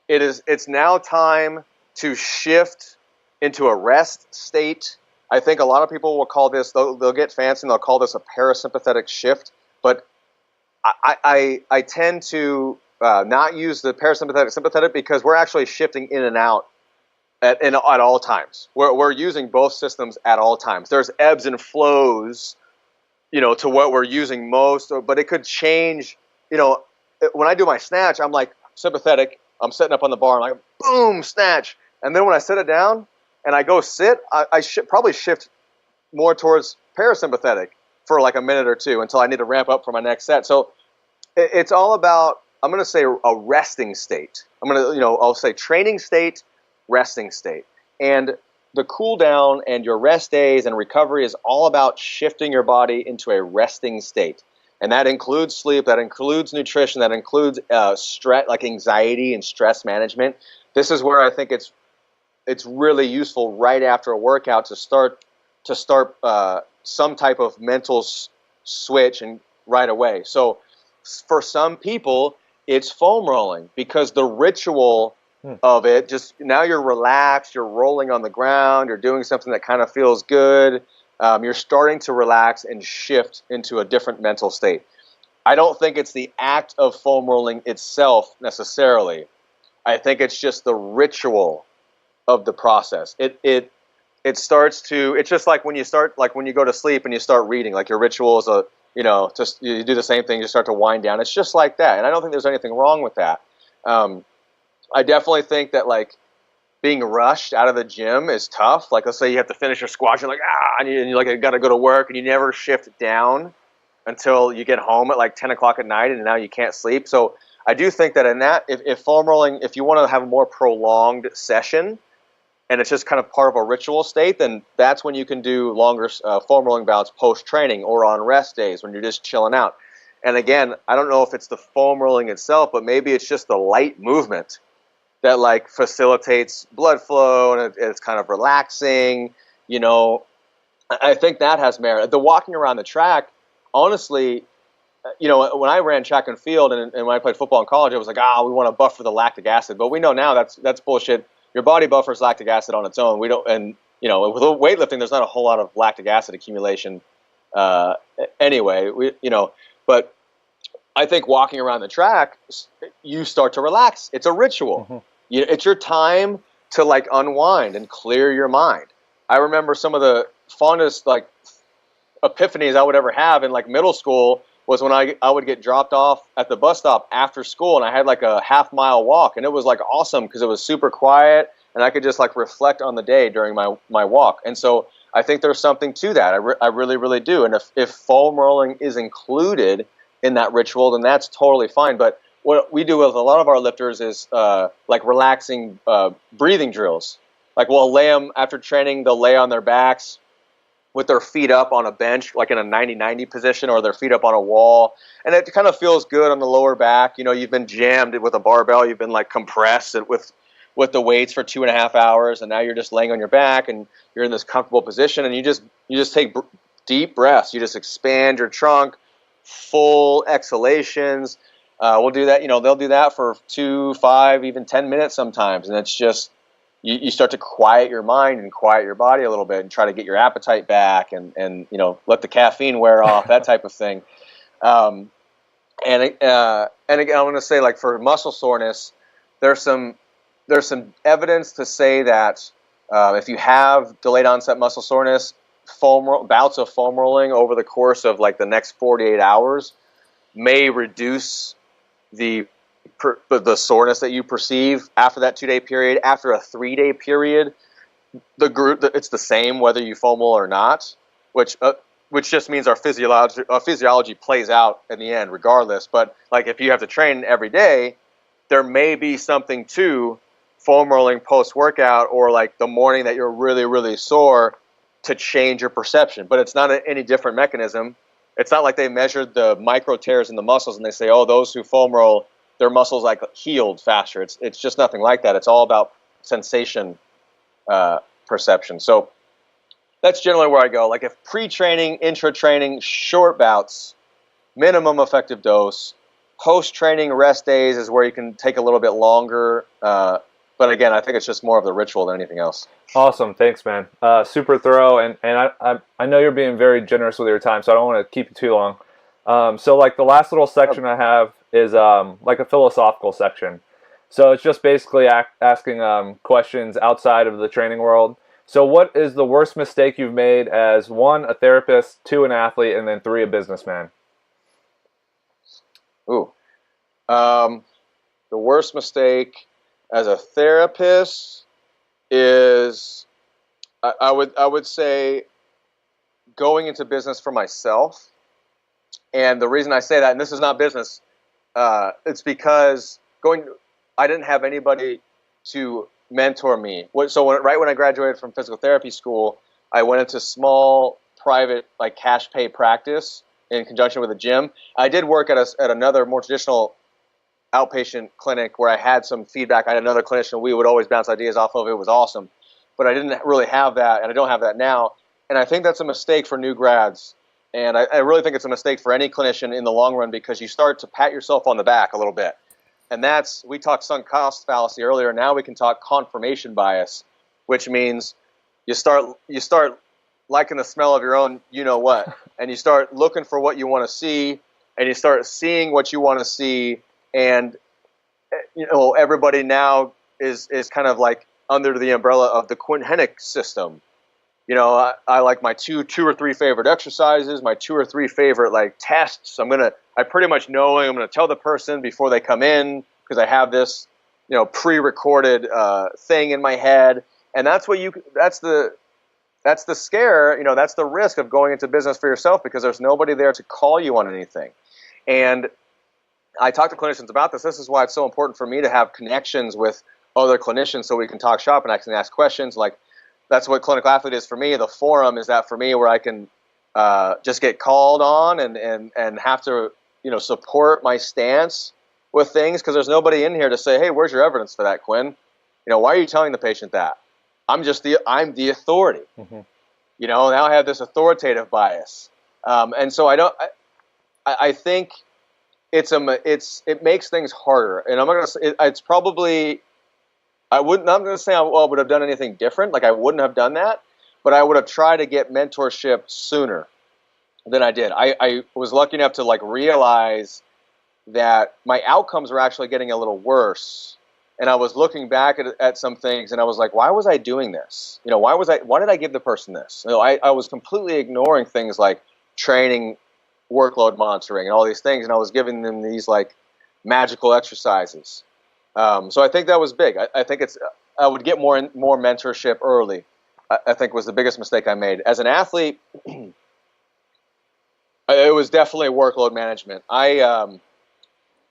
It's now time to shift into a rest state. I think a lot of people will call this, they'll get fancy and they'll call this a parasympathetic shift, but I tend to not use the sympathetic because we're actually shifting in and out at all times. We're using both systems at all times. There's ebbs and flows, to what we're using most, but it could change. When I do my snatch, I'm like sympathetic. I'm sitting up on the bar, I'm like, boom, snatch. And then when I set it down and I go sit, I probably shift more towards parasympathetic for like a minute or two until I need to ramp up for my next set. So it's all about, I'm going to say a resting state. I'll say training state, resting state. And the cool down and your rest days and recovery is all about shifting your body into a resting state. And that includes sleep, that includes nutrition, that includes stress, like anxiety and stress management. This is where I think it's really useful right after a workout to start some type of mental switch and right away. So for some people, it's foam rolling because the ritual of it, just now you're relaxed, you're rolling on the ground, you're doing something that kind of feels good. You're starting to relax and shift into a different mental state. I don't think it's the act of foam rolling itself necessarily. I think it's just the ritual of the process. It starts to. It's just like when you go to sleep and you start reading. Like your ritual is just you do the same thing. You start to wind down. It's just like that, and I don't think there's anything wrong with that. I definitely think that like being rushed out of the gym is tough. Like, let's say you have to finish your squat, you're like, and you like got to go to work, and you never shift down until you get home at like 10 o'clock at night, and now you can't sleep. So I do think that in that, if foam rolling, if you want to have a more prolonged session, and it's just kind of part of a ritual state, then that's when you can do longer foam rolling bouts post-training or on rest days when you're just chilling out. And again, I don't know if it's the foam rolling itself, but maybe it's just the light movement that like facilitates blood flow and it's kind of relaxing. I think that has merit. The walking around the track, honestly, when I ran track and field and when I played football in college, it was like, we want to buffer the lactic acid, but we know now that's bullshit. Your body buffers lactic acid on its own. We don't, and with weightlifting, there's not a whole lot of lactic acid accumulation anyway. But I think walking around the track, you start to relax. It's a ritual. Mm-hmm. It's your time to like unwind and clear your mind. I remember some of the fondest like epiphanies I would ever have in like middle school was when I would get dropped off at the bus stop after school, and I had like a half-mile walk, and it was like awesome because it was super quiet, and I could just like reflect on the day during my walk. And so I think there's something to that. I really, really do. And if foam rolling is included in that ritual, then that's totally fine. But what we do with a lot of our lifters is like relaxing breathing drills. Like we'll lay them after training, they'll lay on their backs with their feet up on a bench, like in a 90-90 position, or their feet up on a wall. And it kind of feels good on the lower back. You know, you've been jammed with a barbell. You've been like compressed with the weights for 2.5 hours. And now you're just laying on your back and you're in this comfortable position. And you just take deep breaths. You just expand your trunk, full exhalations. We'll do that. You know, they'll do that for 2, 5, even 10 minutes sometimes. And it's just, you start to quiet your mind and quiet your body a little bit and try to get your appetite back and you know, let the caffeine wear off, that type of thing. And again, I want to say, like, for muscle soreness, there's some evidence to say that if you have delayed onset muscle soreness, bouts of foam rolling over the course of like the next 48 hours may reduce the soreness that you perceive after that 2-day period. After a 3-day period, it's the same whether you foam roll or not, which just means our physiology plays out in the end regardless. But like if you have to train every day, there may be something to foam rolling post-workout or like the morning that you're really, really sore to change your perception. But it's not any different mechanism. It's not like they measured the micro tears in the muscles and they say, oh, those who foam roll, their muscles like healed faster. It's just nothing like that. It's all about sensation perception. So that's generally where I go. Like if pre-training, intra-training, short bouts, minimum effective dose. Post-training rest days is where you can take a little bit longer. But again, I think it's just more of the ritual than anything else. Awesome. Thanks, man. Super thorough. And I know you're being very generous with your time, so I don't want to keep you too long. So like the last little section I have is like a philosophical section. So it's just basically asking questions outside of the training world. So what is the worst mistake you've made as 1, a therapist, 2, an athlete, and then 3, a businessman? Ooh. The worst mistake as a therapist is I would say going into business for myself. And the reason I say that, and this is not business, it's because I didn't have anybody to mentor me. So right when I graduated from physical therapy school, I went into small, private, like cash pay practice in conjunction with a gym. I did work at another more traditional outpatient clinic where I had some feedback. I had another clinician we would always bounce ideas off of. It was awesome. But I didn't really have that, and I don't have that now. And I think that's a mistake for new grads. And I really think it's a mistake for any clinician in the long run because you start to pat yourself on the back a little bit. And we talked sunk cost fallacy earlier. Now we can talk confirmation bias, which means you start liking the smell of your own you-know-what. And you start looking for what you want to see, and you start seeing what you want to see. And, everybody now is kind of like under the umbrella of the Quinn Henoch system. I like my two or three favorite exercises, my 2 or 3 favorite like tests. I pretty much know I'm going to tell the person before they come in because I have this, pre-recorded thing in my head. And that's the scare, that's the risk of going into business for yourself because there's nobody there to call you on anything. And I talk to clinicians about this. This is why it's so important for me to have connections with other clinicians so we can talk shop and I can ask questions. Like, that's what ClinicalAthlete is for me. The forum is that for me where I can just get called on and have to, support my stance with things because there's nobody in here to say, hey, where's your evidence for that, Quinn? Why are you telling the patient that? I'm the authority. Mm-hmm. Now I have this authoritative bias. And so I think it makes things harder. And I'm not going to say it's probably, I'm not going to say I would have done anything different. Like I wouldn't have done that, but I would have tried to get mentorship sooner than I did. I was lucky enough to like realize that my outcomes were actually getting a little worse And I was looking back at some things, and I was like, why was I doing this? You know, why did I give the person this? You know, I was completely ignoring things like training, workload monitoring, and all these things, and I was giving them these like magical exercises. So I think that was big. I think I would get more mentorship early. I think was the biggest mistake I made as an athlete. It was definitely workload management.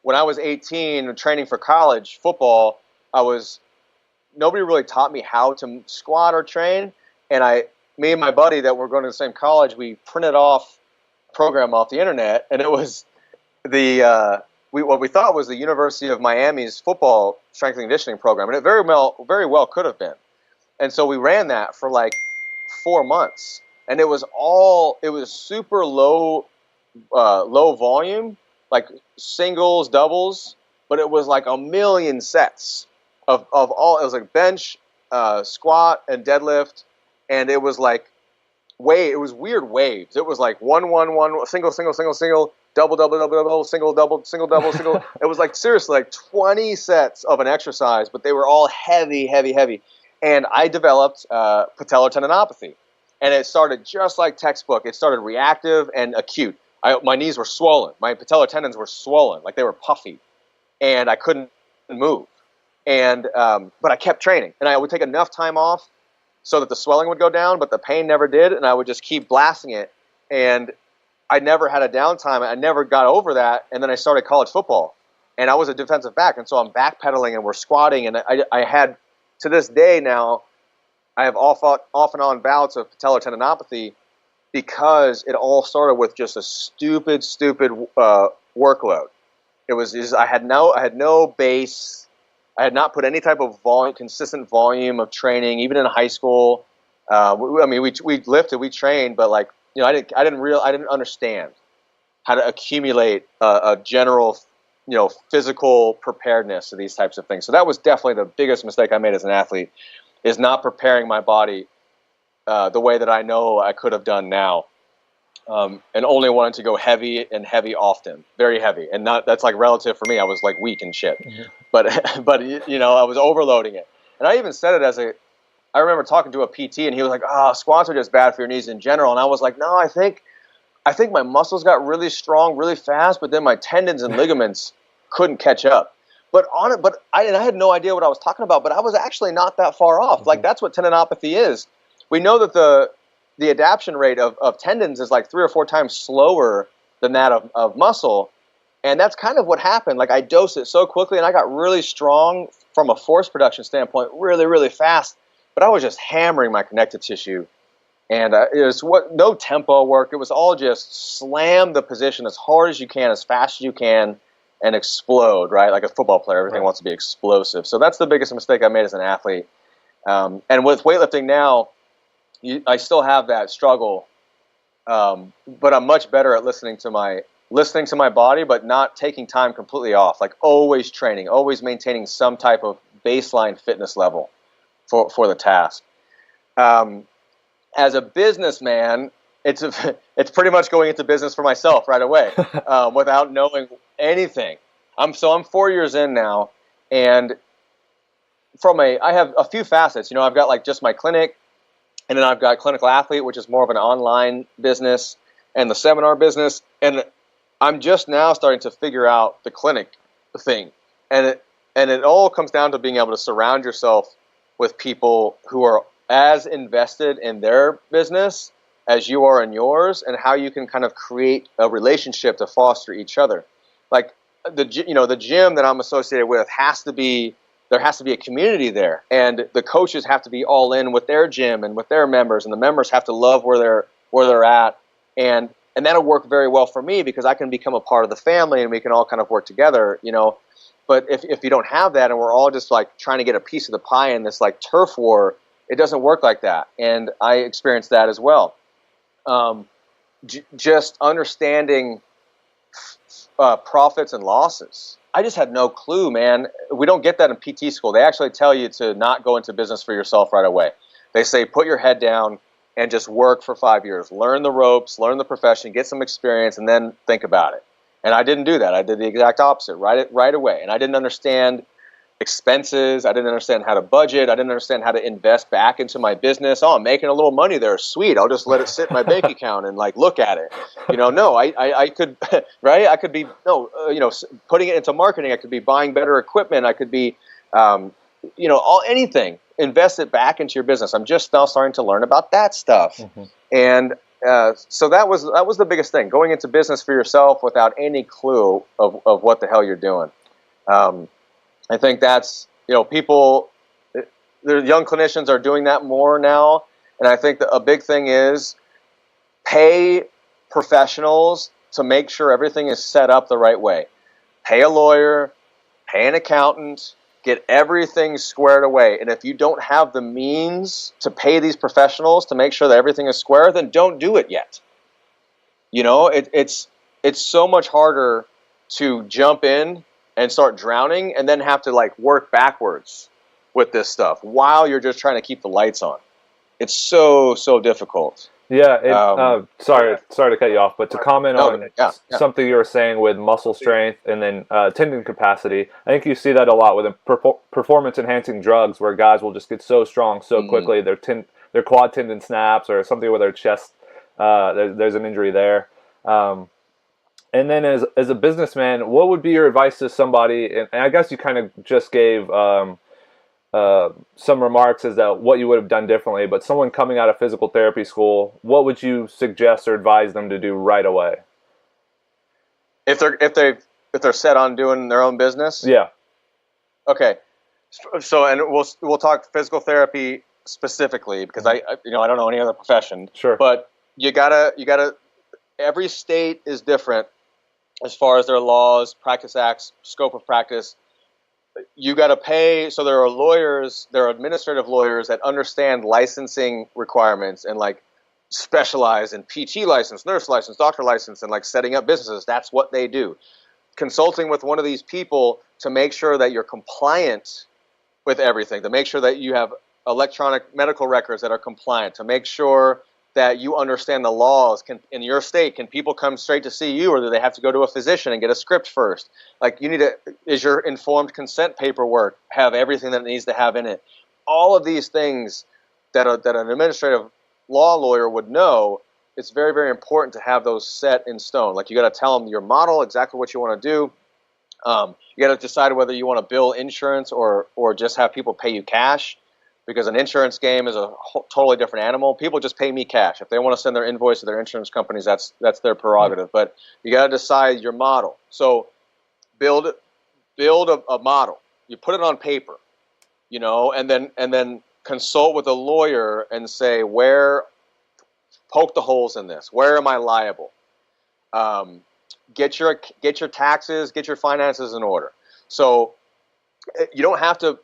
When I was 18 training for college football, nobody really taught me how to squat or train. And me and my buddy that were going to the same college, we printed off a program off the internet, and it was what we thought was the University of Miami's football strength and conditioning program. And it very well could have been. And so we ran that for like 4 months, and it was super low volume, like singles, doubles, but it was like a million sets of all. It was like bench, squat, and deadlift, and it was like it was weird waves. It was like one, single, double, single. It was like seriously like 20 sets of an exercise, but they were all heavy. And I developed patellar tendinopathy, and it started just like textbook. It started reactive and acute. My knees were swollen. My patellar tendons were swollen, like they were puffy, and I couldn't move. And but I kept training, and I would take enough time off so that the swelling would go down, but the pain never did, and I would just keep blasting it. And I never had a downtime. I never got over that, and then I started college football, and I was a defensive back, and so I'm backpedaling, and we're squatting, and I had, to this day now, I have off and on bouts of patellar tendinopathy, because it all started with just a stupid workload. It was I had no base. I had not put any type of consistent volume of training, even in high school. We lifted, we trained, but like, you know, I didn't understand how to accumulate a general, you know, physical preparedness to these types of things. So that was definitely the biggest mistake I made as an athlete, is not preparing my body the way that I know I could have done now, and only wanted to go heavy often, very heavy, and that's like relative for me. I was like weak and shit, but you know, I was overloading it, and I even said it I remember talking to a PT, and he was like, squats are just bad for your knees in general, and I was like, no, I think my muscles got really strong really fast, but then my tendons and ligaments couldn't catch up. I had no idea what I was talking about, but I was actually not that far off. Like, that's what tendinopathy is. We know that the adaptation rate of tendons is like 3 or 4 times slower than that of muscle, and that's kind of what happened. Like, I dosed it so quickly, and I got really strong from a force production standpoint really, really fast, but I was just hammering my connective tissue, and it was no tempo work. It was all just slam the position as hard as you can, as fast as you can, and explode, right? Like a football player, everything wants to be explosive. So that's the biggest mistake I made as an athlete. And with weightlifting now, I still have that struggle, but I'm much better at listening to my body, but not taking time completely off. Like, always training, always maintaining some type of baseline fitness level for the task. As a businessman, it's pretty much going into business for myself right away, without knowing anything. I'm 4 years in now, and I have a few facets. You know, I've got like just my clinic. And then I've got ClinicalAthlete, which is more of an online business, and the seminar business. And I'm just now starting to figure out the clinic thing. And it all comes down to being able to surround yourself with people who are as invested in their business as you are in yours, and how you can kind of create a relationship to foster each other. Like the gym that I'm associated with there has to be a community there, and the coaches have to be all in with their gym and with their members, and the members have to love where they're at, and that'll work very well for me, because I can become a part of the family, and we can all kind of work together, you know. But if you don't have that, and we're all just like trying to get a piece of the pie in this like turf war, it doesn't work like that. And I experienced that as well. Just understanding profits and losses. I just had no clue, man. We don't get that in PT school. They actually tell you to not go into business for yourself right away. They say put your head down and just work for 5 years. Learn the ropes, learn the profession, get some experience, and then think about it. And I didn't do that. I did the exact opposite right away. And I didn't understand expenses. I didn't understand how to budget. I didn't understand how to invest back into my business. Oh, I'm making a little money there. Sweet. I'll just let it sit in my bank account and like look at it. No, I could, right? I could be, putting it into marketing. I could be buying better equipment. I could be, anything. Invest it back into your business. I'm just now starting to learn about that stuff. Mm-hmm. And so that was the biggest thing, going into business for yourself without any clue of what the hell you're doing. I think that's, people, the young clinicians are doing that more now. And I think that a big thing is pay professionals to make sure everything is set up the right way. Pay a lawyer, pay an accountant, get everything squared away. And if you don't have the means to pay these professionals to make sure that everything is square, then don't do it yet. It's so much harder to jump in and start drowning and then have to like work backwards with this stuff while you're just trying to keep the lights on. It's so difficult. Yeah. Sorry to cut you off, but to comment on something you were saying with muscle strength and then tendon capacity, I think you see that a lot with performance-enhancing drugs, where guys will just get so strong so quickly, their quad tendon snaps or something with their chest. There's an injury there. And then as a businessman, what would be your advice to somebody? And I guess you kind of just gave some remarks as to what you would have done differently, but someone coming out of physical therapy school, what would you suggest or advise them to do right away? If they're set on doing their own business? Yeah. Okay. So, and we'll talk physical therapy specifically, because I don't know any other profession. Sure. But you gotta every state is different as far as their laws, practice acts, scope of practice. You got to pay. So there are administrative lawyers that understand licensing requirements and like specialize in PT license, nurse license, doctor license, and like setting up businesses. That's what they do. Consulting with one of these people to make sure that you're compliant with everything, to make sure that you have electronic medical records that are compliant, to make sure that you understand the laws. In your state, can people come straight to see you, or do they have to go to a physician and get a script first? Like, is your informed consent paperwork have everything that it needs to have in it? All of these things that an administrative law lawyer would know, it's very, very important to have those set in stone. Like, you got to tell them your model, exactly what you want to do. You got to decide whether you want to bill insurance or just have people pay you cash. Because an insurance game is a totally different animal. People just pay me cash. If they want to send their invoice to their insurance companies, that's their prerogative. But you got to decide your model. So build a model. You put it on paper, and then consult with a lawyer and say, poke the holes in this. Where am I liable? Get your taxes, get your finances in order. So you don't have to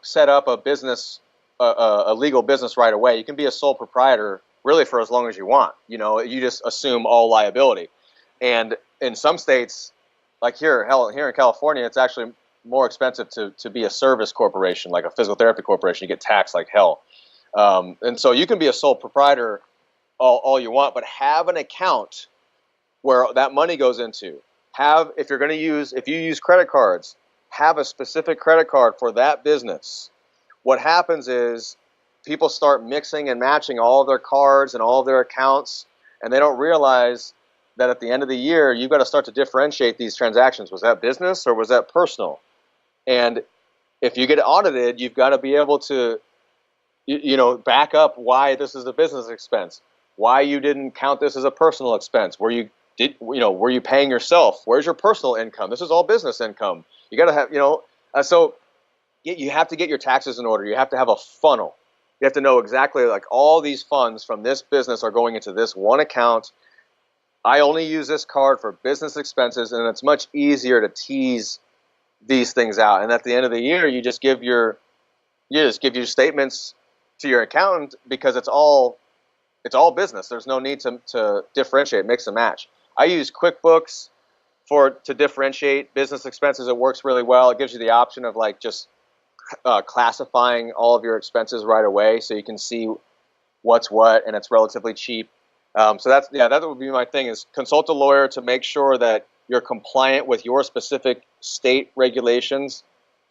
set up a business. A legal business right away. You can be a sole proprietor really for as long as you want. You just assume all liability. And in some states, like here in California, it's actually more expensive to be a service corporation, like a physical therapy corporation. You get taxed like hell. And so you can be a sole proprietor all you want, but have an account where that money goes into. If you use credit cards, have a specific credit card for that business. What happens is people start mixing and matching all of their cards and all of their accounts, and they don't realize that at the end of the year, you've got to start to differentiate these transactions. Was that business or was that personal? And if you get audited, you've got to be able to, back up why this is a business expense, why you didn't count this as a personal expense, were you paying yourself? Where's your personal income? This is all business income. You got to have, so you have to get your taxes in order. You have to have a funnel. You have to know exactly, like, all these funds from this business are going into this one account. I only use this card for business expenses, and it's much easier to tease these things out. And at the end of the year, you just give your statements to your accountant, because it's all business. There's no need to differentiate, mix and match. I use QuickBooks to differentiate business expenses. It works really well. It gives you the option of like just classifying all of your expenses right away, so you can see what's what, and it's relatively cheap. So that would be my thing, is consult a lawyer to make sure that you're compliant with your specific state regulations,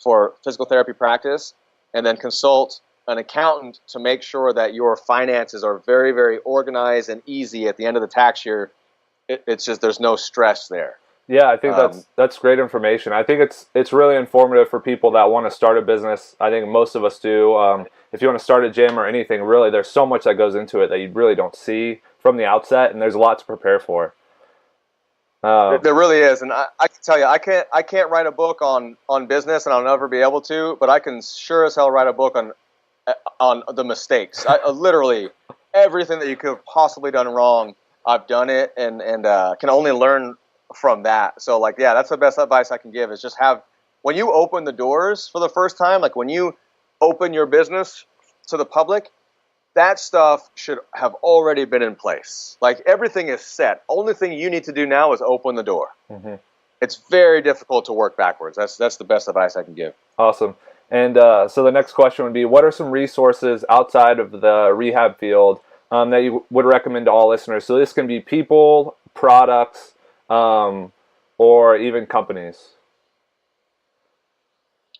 for physical therapy practice, and then consult an accountant to make sure that your finances are very, very organized and easy at the end of the tax year. It's just there's no stress there. Yeah, I think that's great information. I think it's really informative for people that want to start a business. I think most of us do. If you want to start a gym or anything, really, there's so much that goes into it that you really don't see from the outset, and there's a lot to prepare for. There really is, and I can tell you, I can't write a book on business, and I'll never be able to. But I can sure as hell write a book on the mistakes. Literally everything that you could have possibly done wrong, I've done it, and can only learn from that. So like, yeah, that's the best advice I can give is just when you open the doors for the first time, like when you open your business to the public, that stuff should have already been in place. Like everything is set. Only thing you need to do now is open the door. Mm-hmm. It's very difficult to work backwards. That's the best advice I can give. Awesome. And so the next question would be, what are some resources outside of the rehab field that you would recommend to all listeners? So this can be people, products, or even companies.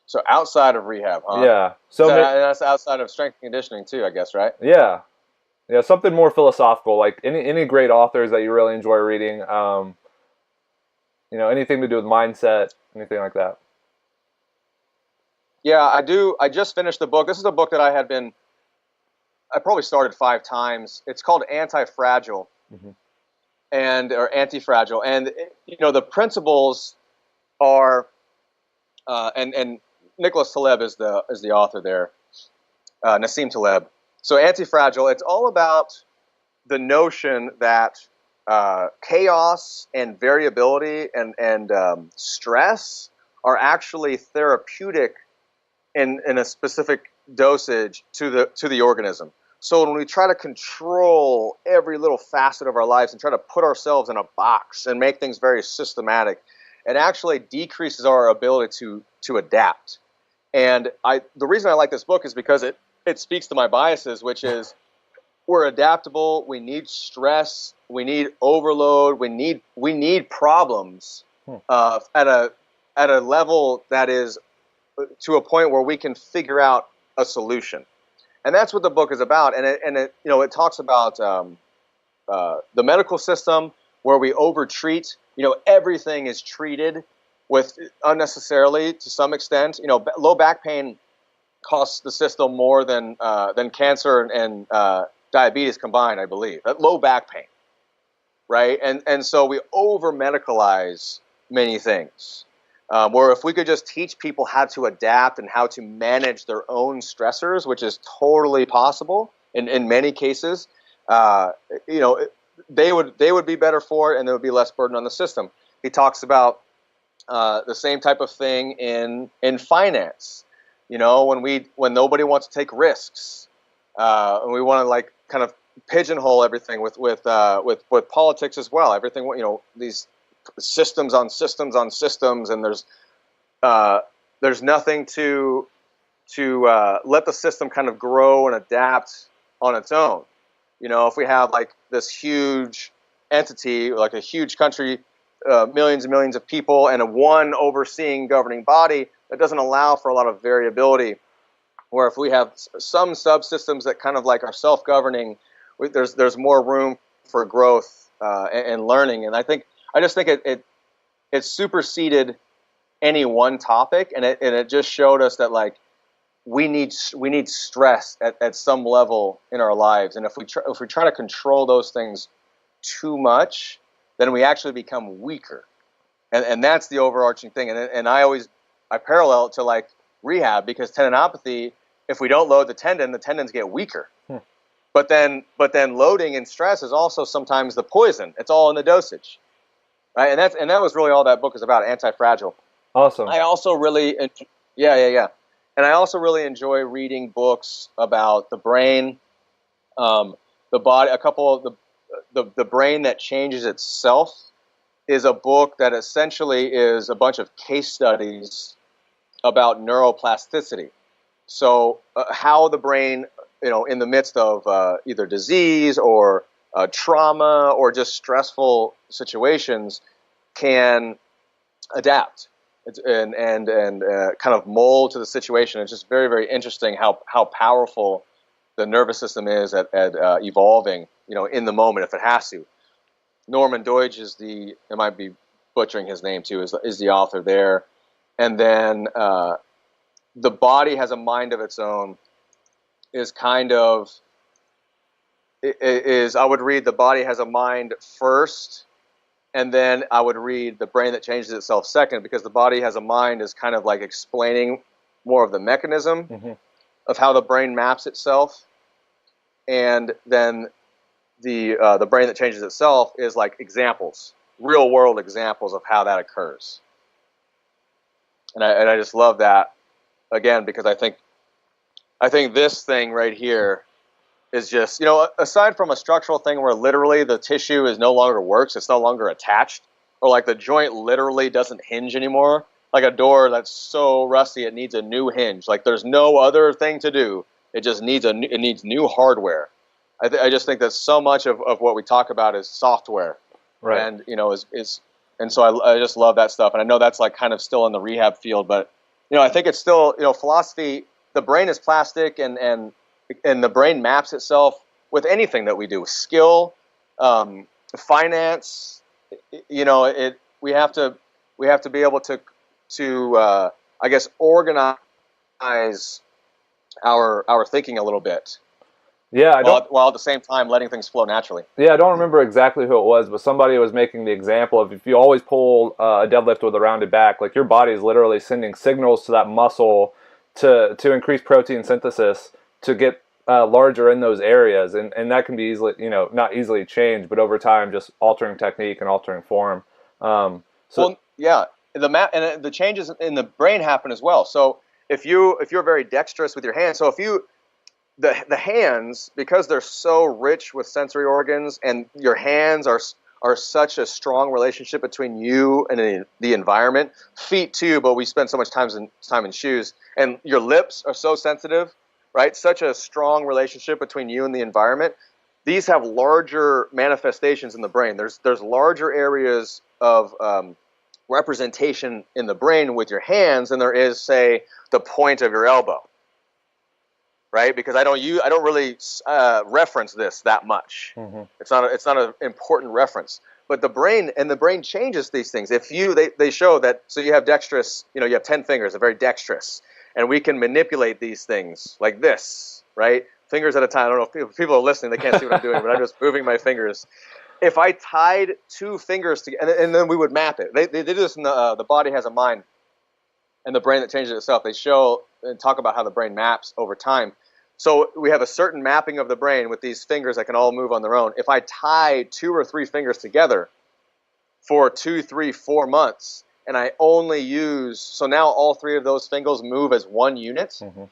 So outside of rehab, huh? Yeah. So that's outside of strength and conditioning too, I guess, right? Yeah. Yeah, something more philosophical, like any great authors that you really enjoy reading. Anything to do with mindset, anything like that. Yeah, I do. I just finished the book. This is a book that I probably started 5 times. It's called Anti-Fragile. Mm-hmm. Or Anti-Fragile. And, the principles are, and Nicholas Taleb is the author there, Nassim Taleb. So Anti-Fragile, it's all about the notion that chaos and variability and stress are actually therapeutic in a specific dosage to the organism. So when we try to control every little facet of our lives and try to put ourselves in a box and make things very systematic, it actually decreases our ability to adapt. And the reason I like this book is because it speaks to my biases, which is we're adaptable, we need stress, we need overload, we need problems at a level that is to a point where we can figure out a solution. And that's what the book is about. And it talks about the medical system where we overtreat. Everything is treated with unnecessarily to some extent. Low back pain costs the system more than cancer and diabetes combined, I believe. Low back pain, right? And so we over medicalize many things. Where if we could just teach people how to adapt and how to manage their own stressors, which is totally possible in many cases, they would be better for it, and there would be less burden on the system. He talks about the same type of thing in finance. When nobody wants to take risks, and we want to kind of pigeonhole everything with politics as well. Everything, these systems on systems on systems, and there's nothing to let the system kind of grow and adapt on its own. If we have this huge entity, like a huge country, millions and millions of people, and a one overseeing governing body, that doesn't allow for a lot of variability. Where if we have some subsystems that kind of are self-governing, there's more room for growth and learning. And I just think it superseded any one topic, and it just showed us that we need stress at some level in our lives, and if we try to control those things too much, then we actually become weaker, and that's the overarching thing. And I parallel it to rehab, because tendinopathy, if we don't load the tendons get weaker. But then loading and stress is also sometimes the poison. It's all in the dosage. Right, and that was really all that book is about, Anti-Fragile. Awesome. I also really, and I also really enjoy reading books about the brain, the body. A couple of the Brain That Changes Itself is a book that essentially is a bunch of case studies about neuroplasticity. So how the brain, in the midst of either disease or trauma or just stressful situations, can adapt. and kind of mold to the situation. It's just very, very interesting how powerful the nervous system is at evolving, in the moment if it has to. Norman Doidge I might be butchering his name too, is the author there. And then the body has a mind of its own I would read the body has a mind first, and then I would read the brain that changes itself second, because the body has a mind is kind of like explaining more of the mechanism of how the brain maps itself, and then the brain that changes itself is like examples, real world examples of how that occurs. And I just love that, again, because I think this thing right here is just, aside from a structural thing where literally the tissue is no longer works, it's no longer attached, or like the joint literally doesn't hinge anymore, like a door that's so rusty it needs a new hinge. Like there's no other thing to do. It just needs it needs new hardware. I just think that so much of what we talk about is software, right? And and so I just love that stuff. And I know that's like kind of still in the rehab field, but I think it's still philosophy. The brain is plastic, and the brain maps itself with anything that we do, skill, finance. We have to be able to I guess organize our thinking a little bit. Yeah, while at the same time letting things flow naturally. Yeah, I don't remember exactly who it was, but somebody was making the example of if you always pull a deadlift with a rounded back, like your body is literally sending signals to that muscle to increase protein synthesis to get larger in those areas, and that can be easily, not easily changed, but over time just altering technique and altering form. The changes in the brain happen as well. So if you're very dexterous with your hands, so if you the hands, because they're so rich with sensory organs, and your hands are such a strong relationship between you and the environment. Feet too, but we spend so much time in shoes. And your lips are so sensitive, right? Such a strong relationship between you and the environment. These have larger manifestations in the brain. There's larger areas of representation in the brain with your hands than there is, say, the point of your elbow. Right, because I don't really reference this that much. Mm-hmm. It's not an important reference. But the brain changes these things. If they show that, so you have dexterous, you have 10 fingers, they're very dexterous, and we can manipulate these things like this, right, fingers at a time. I don't know if people are listening; they can't see what I'm doing, but I'm just moving my fingers. If I tied 2 fingers together, and then we would map it. They do this in the body has a mind, and the brain that changes itself. They show and talk about how the brain maps over time. So we have a certain mapping of the brain with these fingers that can all move on their own. If I tie 2 or 3 fingers together for 2, 3, 4 months, and I only use, so now all 3 of those fingers move as one unit, mm-hmm.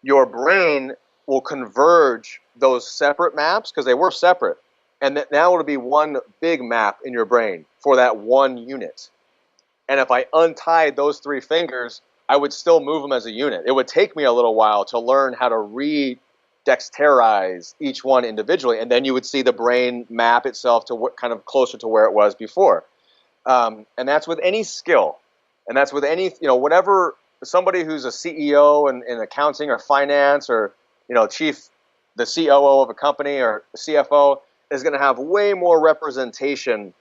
Your brain will converge those separate maps, because they were separate, and now it'll be one big map in your brain for that one unit. And if I untied those 3 fingers, I would still move them as a unit. It would take me a little while to learn how to re-dexterize each one individually, and then you would see the brain map itself to what kind of closer to where it was before. And that's with any skill, and that's with any, whatever, somebody who's a CEO in accounting or finance, or the COO of a company or CFO is going to have way more representation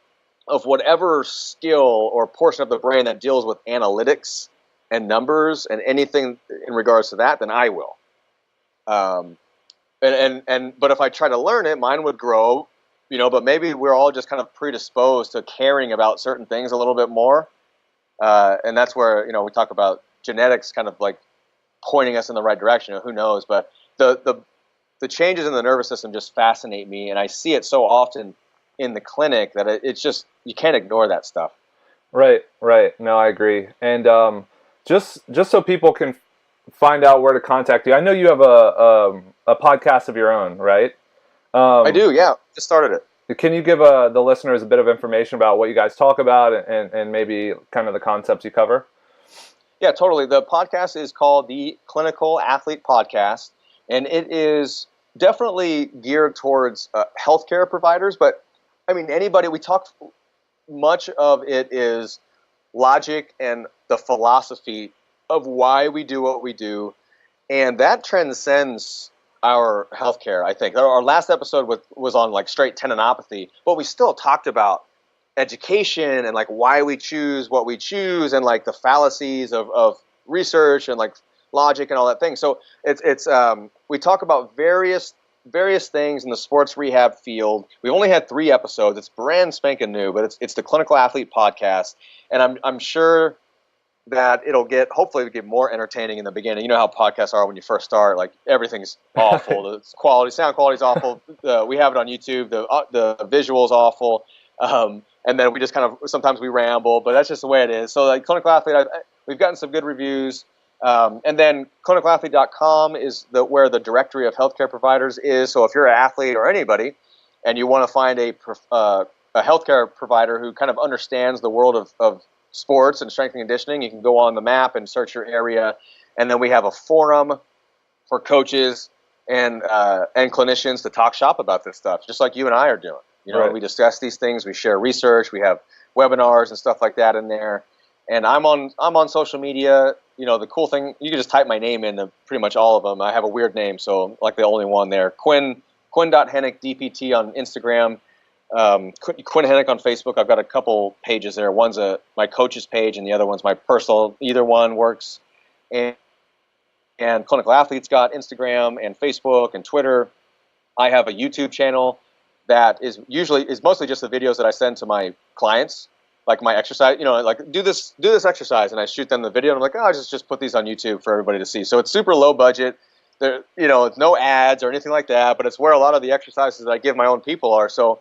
of whatever skill or portion of the brain that deals with analytics and numbers and anything in regards to that than I will. But if I try to learn it, mine would grow, but maybe we're all just kind of predisposed to caring about certain things a little bit more. And that's where, we talk about genetics kind of like pointing us in the right direction. Who knows? But the changes in the nervous system just fascinate me. And I see it so often in the clinic that it's just, you can't ignore that stuff. Right. No, I agree. And, just so people can find out where to contact you. I know you have a podcast of your own, right? I do, yeah. Just started it. Can you give the listeners a bit of information about what you guys talk about and maybe kind of the concepts you cover? Yeah, totally. The podcast is called the ClinicalAthlete Podcast, and it is definitely geared towards healthcare providers. But, I mean, anybody, much of it is logic and the philosophy of why we do what we do. And that transcends our healthcare, I think. Our last episode was on like straight tendinopathy, but we still talked about education and like why we choose what we choose and like the fallacies of research and like logic and all that thing. So it's we talk about various things in the sports rehab field. We've only had 3 episodes. It's brand spanking new, but it's the Clinical Athlete podcast, and I'm sure that hopefully it'll get more entertaining in the beginning. You know how podcasts are when you first start, like everything's awful. The sound quality is awful. We have it on YouTube. The visual's awful. And then we just kind of, sometimes we ramble, but that's just the way it is. So like Clinical Athlete, we've gotten some good reviews. And then clinicalathlete.com is where the directory of healthcare providers is. So if you're an athlete or anybody and you want to find a healthcare provider who kind of understands the world of sports and strength and conditioning, you can go on the map and search your area. And then we have a forum for coaches and clinicians to talk shop about this stuff, just like you and I are doing. You know, Right. We discuss these things, we share research, we have webinars and stuff like that in there. And I'm on social media. You know, the cool thing, you can just type my name in pretty much all of them. I have a weird name, so I'm like the only one there. Quinn.Henoch DPT on Instagram. Quinn Henoch on Facebook. I've got a couple pages there. One's my coach's page, and the other one's my personal. Either one works. And Clinical Athlete's got Instagram and Facebook and Twitter. I have a YouTube channel that is mostly just the videos that I send to my clients, like my exercise. You know, like do this exercise, and I shoot them the video, and I'm like, oh, I'll just put these on YouTube for everybody to see. So it's super low budget. There, it's no ads or anything like that, but it's where a lot of the exercises that I give my own people are. So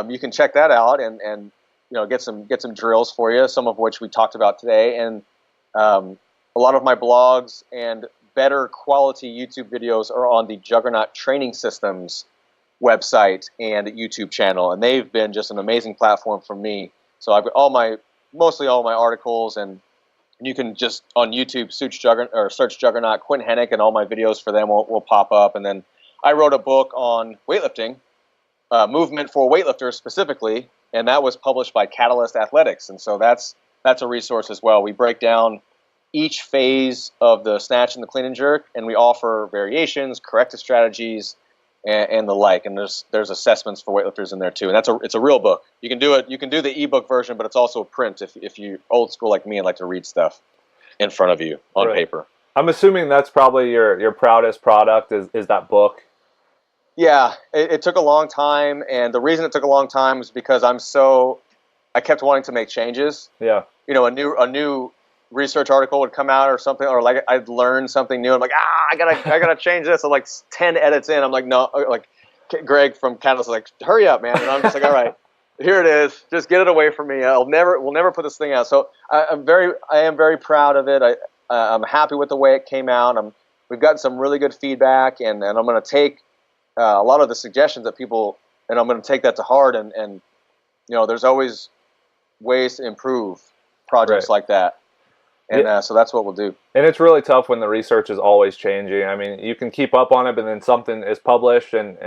you can check that out and get some drills for you, some of which we talked about today, and a lot of my blogs and better quality YouTube videos are on the Juggernaut Training Systems website and YouTube channel, and they've been just an amazing platform for me. So I've got mostly all my articles, and you can just on YouTube search Juggernaut Quinn Henoch, and all my videos for them will pop up. And then I wrote a book on weightlifting, movement for weightlifters specifically, and that was published by Catalyst Athletics. And so that's a resource as well. We break down each phase of the snatch and the clean and jerk, and we offer variations, corrective strategies, and the like. And there's assessments for weightlifters in there too. And it's a real book. You can do it. You can do the ebook version, but it's also a print if you old school like me and like to read stuff in front of you on paper. I'm assuming that's probably your proudest product is that book. Yeah, it took a long time, and the reason it took a long time is because I kept wanting to make changes. Yeah. A new research article would come out or something, or like I'd learn something new. I'm like, I gotta change this. And like 10 edits in, I'm like, no, like Greg from Catalyst is like, hurry up, man. And I'm just like, all right, here it is. Just get it away from me. We'll never put this thing out. So I am very proud of it. I'm happy with the way it came out. We've gotten some really good feedback, and I'm going to take a lot of the suggestions that people, and I'm going to take that to heart. And there's always ways to improve projects like that. And so that's what we'll do. And it's really tough when the research is always changing. I mean, you can keep up on it, but then something is published, and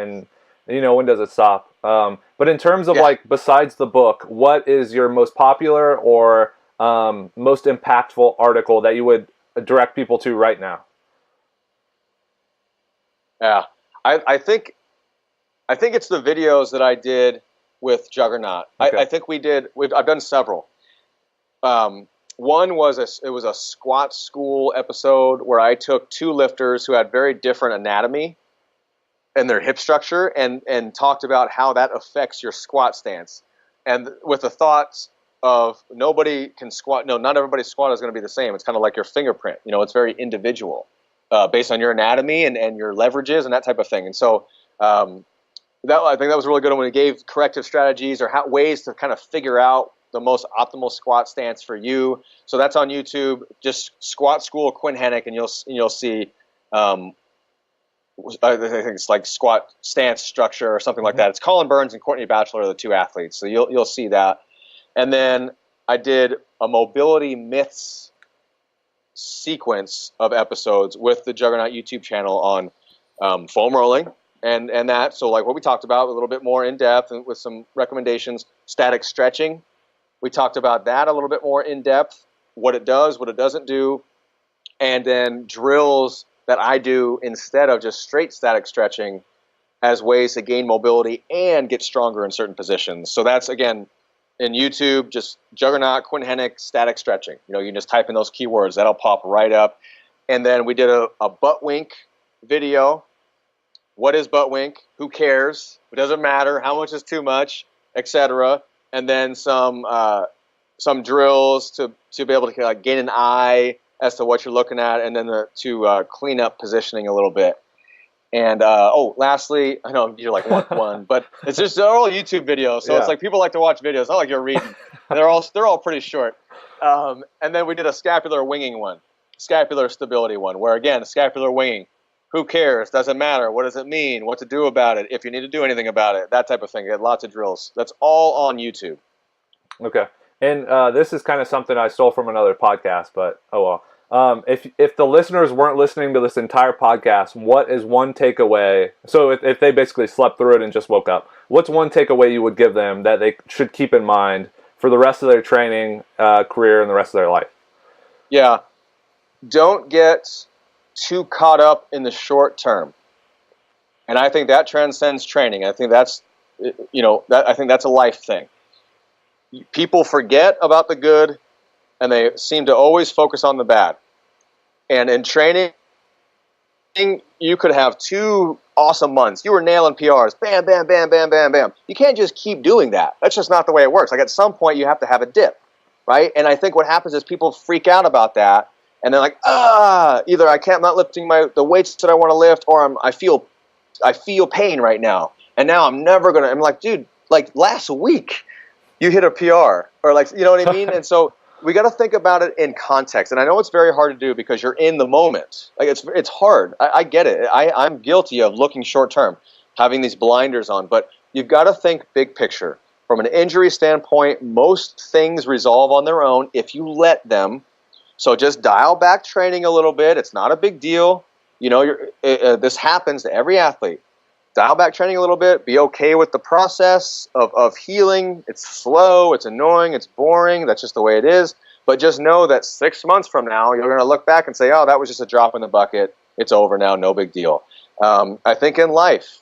when does it stop? But in terms of like, besides the book, what is your most popular or most impactful article that you would direct people to right now? Yeah, I think it's the videos that I did with Juggernaut. Okay. I think I've done several. One was a squat school episode where I took 2 lifters who had very different anatomy and their hip structure and talked about how that affects your squat stance. And with the thoughts of nobody can squat. No, not everybody's squat is going to be the same. It's kind of like your fingerprint. It's very individual based on your anatomy and your leverages and that type of thing. And so I think that was really good when we gave corrective strategies or ways to kind of figure out the most optimal squat stance for you. So that's on YouTube. Just Squat School Quinn Henoch, and you'll see. I think it's like squat stance structure or something like that. It's Colin Burns and Courtney Batchelor are the 2 athletes, so you'll see that. And then I did a mobility myths sequence of episodes with the Juggernaut YouTube channel on foam rolling and that. So like what we talked about, a little bit more in depth and with some recommendations. Static stretching. We talked about that a little bit more in depth, what it does, what it doesn't do, and then drills that I do instead of just straight static stretching as ways to gain mobility and get stronger in certain positions. So that's, again, in YouTube, just Juggernaut, Quinn Henoch, static stretching. You know, you can just type in those keywords. That'll pop right up. And then we did a butt wink video. What is butt wink? Who cares? It doesn't matter. How much is too much, etc. And then some drills to be able to gain an eye as to what you're looking at, and then to clean up positioning a little bit. And lastly, I know you're like one, but it's just they're all YouTube videos, so It's like people like to watch videos. It's not like you're reading. They're all pretty short. And then we did a scapular winging one, scapular stability one, where again, scapular winging. Who cares? Doesn't matter. What does it mean? What to do about it? If you need to do anything about it, that type of thing. Lots of drills. That's all on YouTube. Okay. And this is kind of something I stole from another podcast, but oh well. If the listeners weren't listening to this entire podcast, what is one takeaway? So if they basically slept through it and just woke up, what's one takeaway you would give them that they should keep in mind for the rest of their training career and the rest of their life? Yeah. Don't get too caught up in the short term. And I think that transcends training. I think that's, I think that's a life thing. People forget about the good, and they seem to always focus on the bad. And in training, you could have 2 awesome months. You were nailing PRs. Bam, bam, bam, bam, bam, bam. You can't just keep doing that. That's just not the way it works. Like at some point, you have to have a dip, right? And I think what happens is people freak out about that. And they're like, either I'm not lifting the weights that I want to lift, or I feel pain right now. And now I'm like, dude, like last week you hit a PR, or like, you know what I mean? And so we got to think about it in context. And I know it's very hard to do because you're in the moment. Like it's hard. I get it. I'm guilty of looking short term, having these blinders on, but you've got to think big picture. From an injury standpoint, most things resolve on their own if you let them. So just dial back training a little bit. It's not a big deal. You know, this happens to every athlete. Dial back training a little bit. Be okay with the process of healing. It's slow. It's annoying. It's boring. That's just the way it is. But just know that 6 months from now, you're going to look back and say, oh, that was just a drop in the bucket. It's over now. No big deal. I think in life,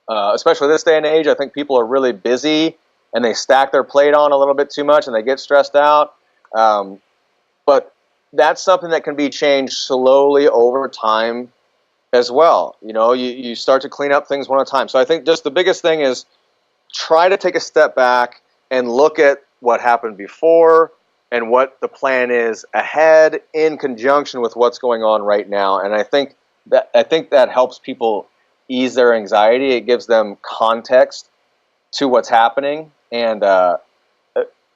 especially this day and age, I think people are really busy and they stack their plate on a little bit too much and they get stressed out. But that's something that can be changed slowly over time as well. You start to clean up things one at a time. So I think just the biggest thing is try to take a step back and look at what happened before and what the plan is ahead in conjunction with what's going on right now. And I think that helps people ease their anxiety. It gives them context to what's happening and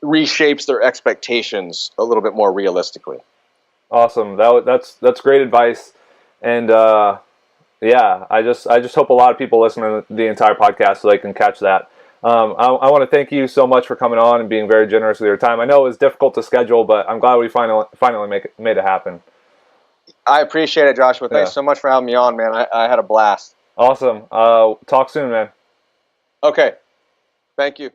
reshapes their expectations a little bit more realistically. Awesome. That's great advice. And I just hope a lot of people listen to the entire podcast so they can catch that. I want to thank you so much for coming on and being very generous with your time. I know it was difficult to schedule, but I'm glad we finally made it happen. I appreciate it, Joshua. Thanks so much for having me on, man. I had a blast. Awesome. Talk soon, man. Okay. Thank you.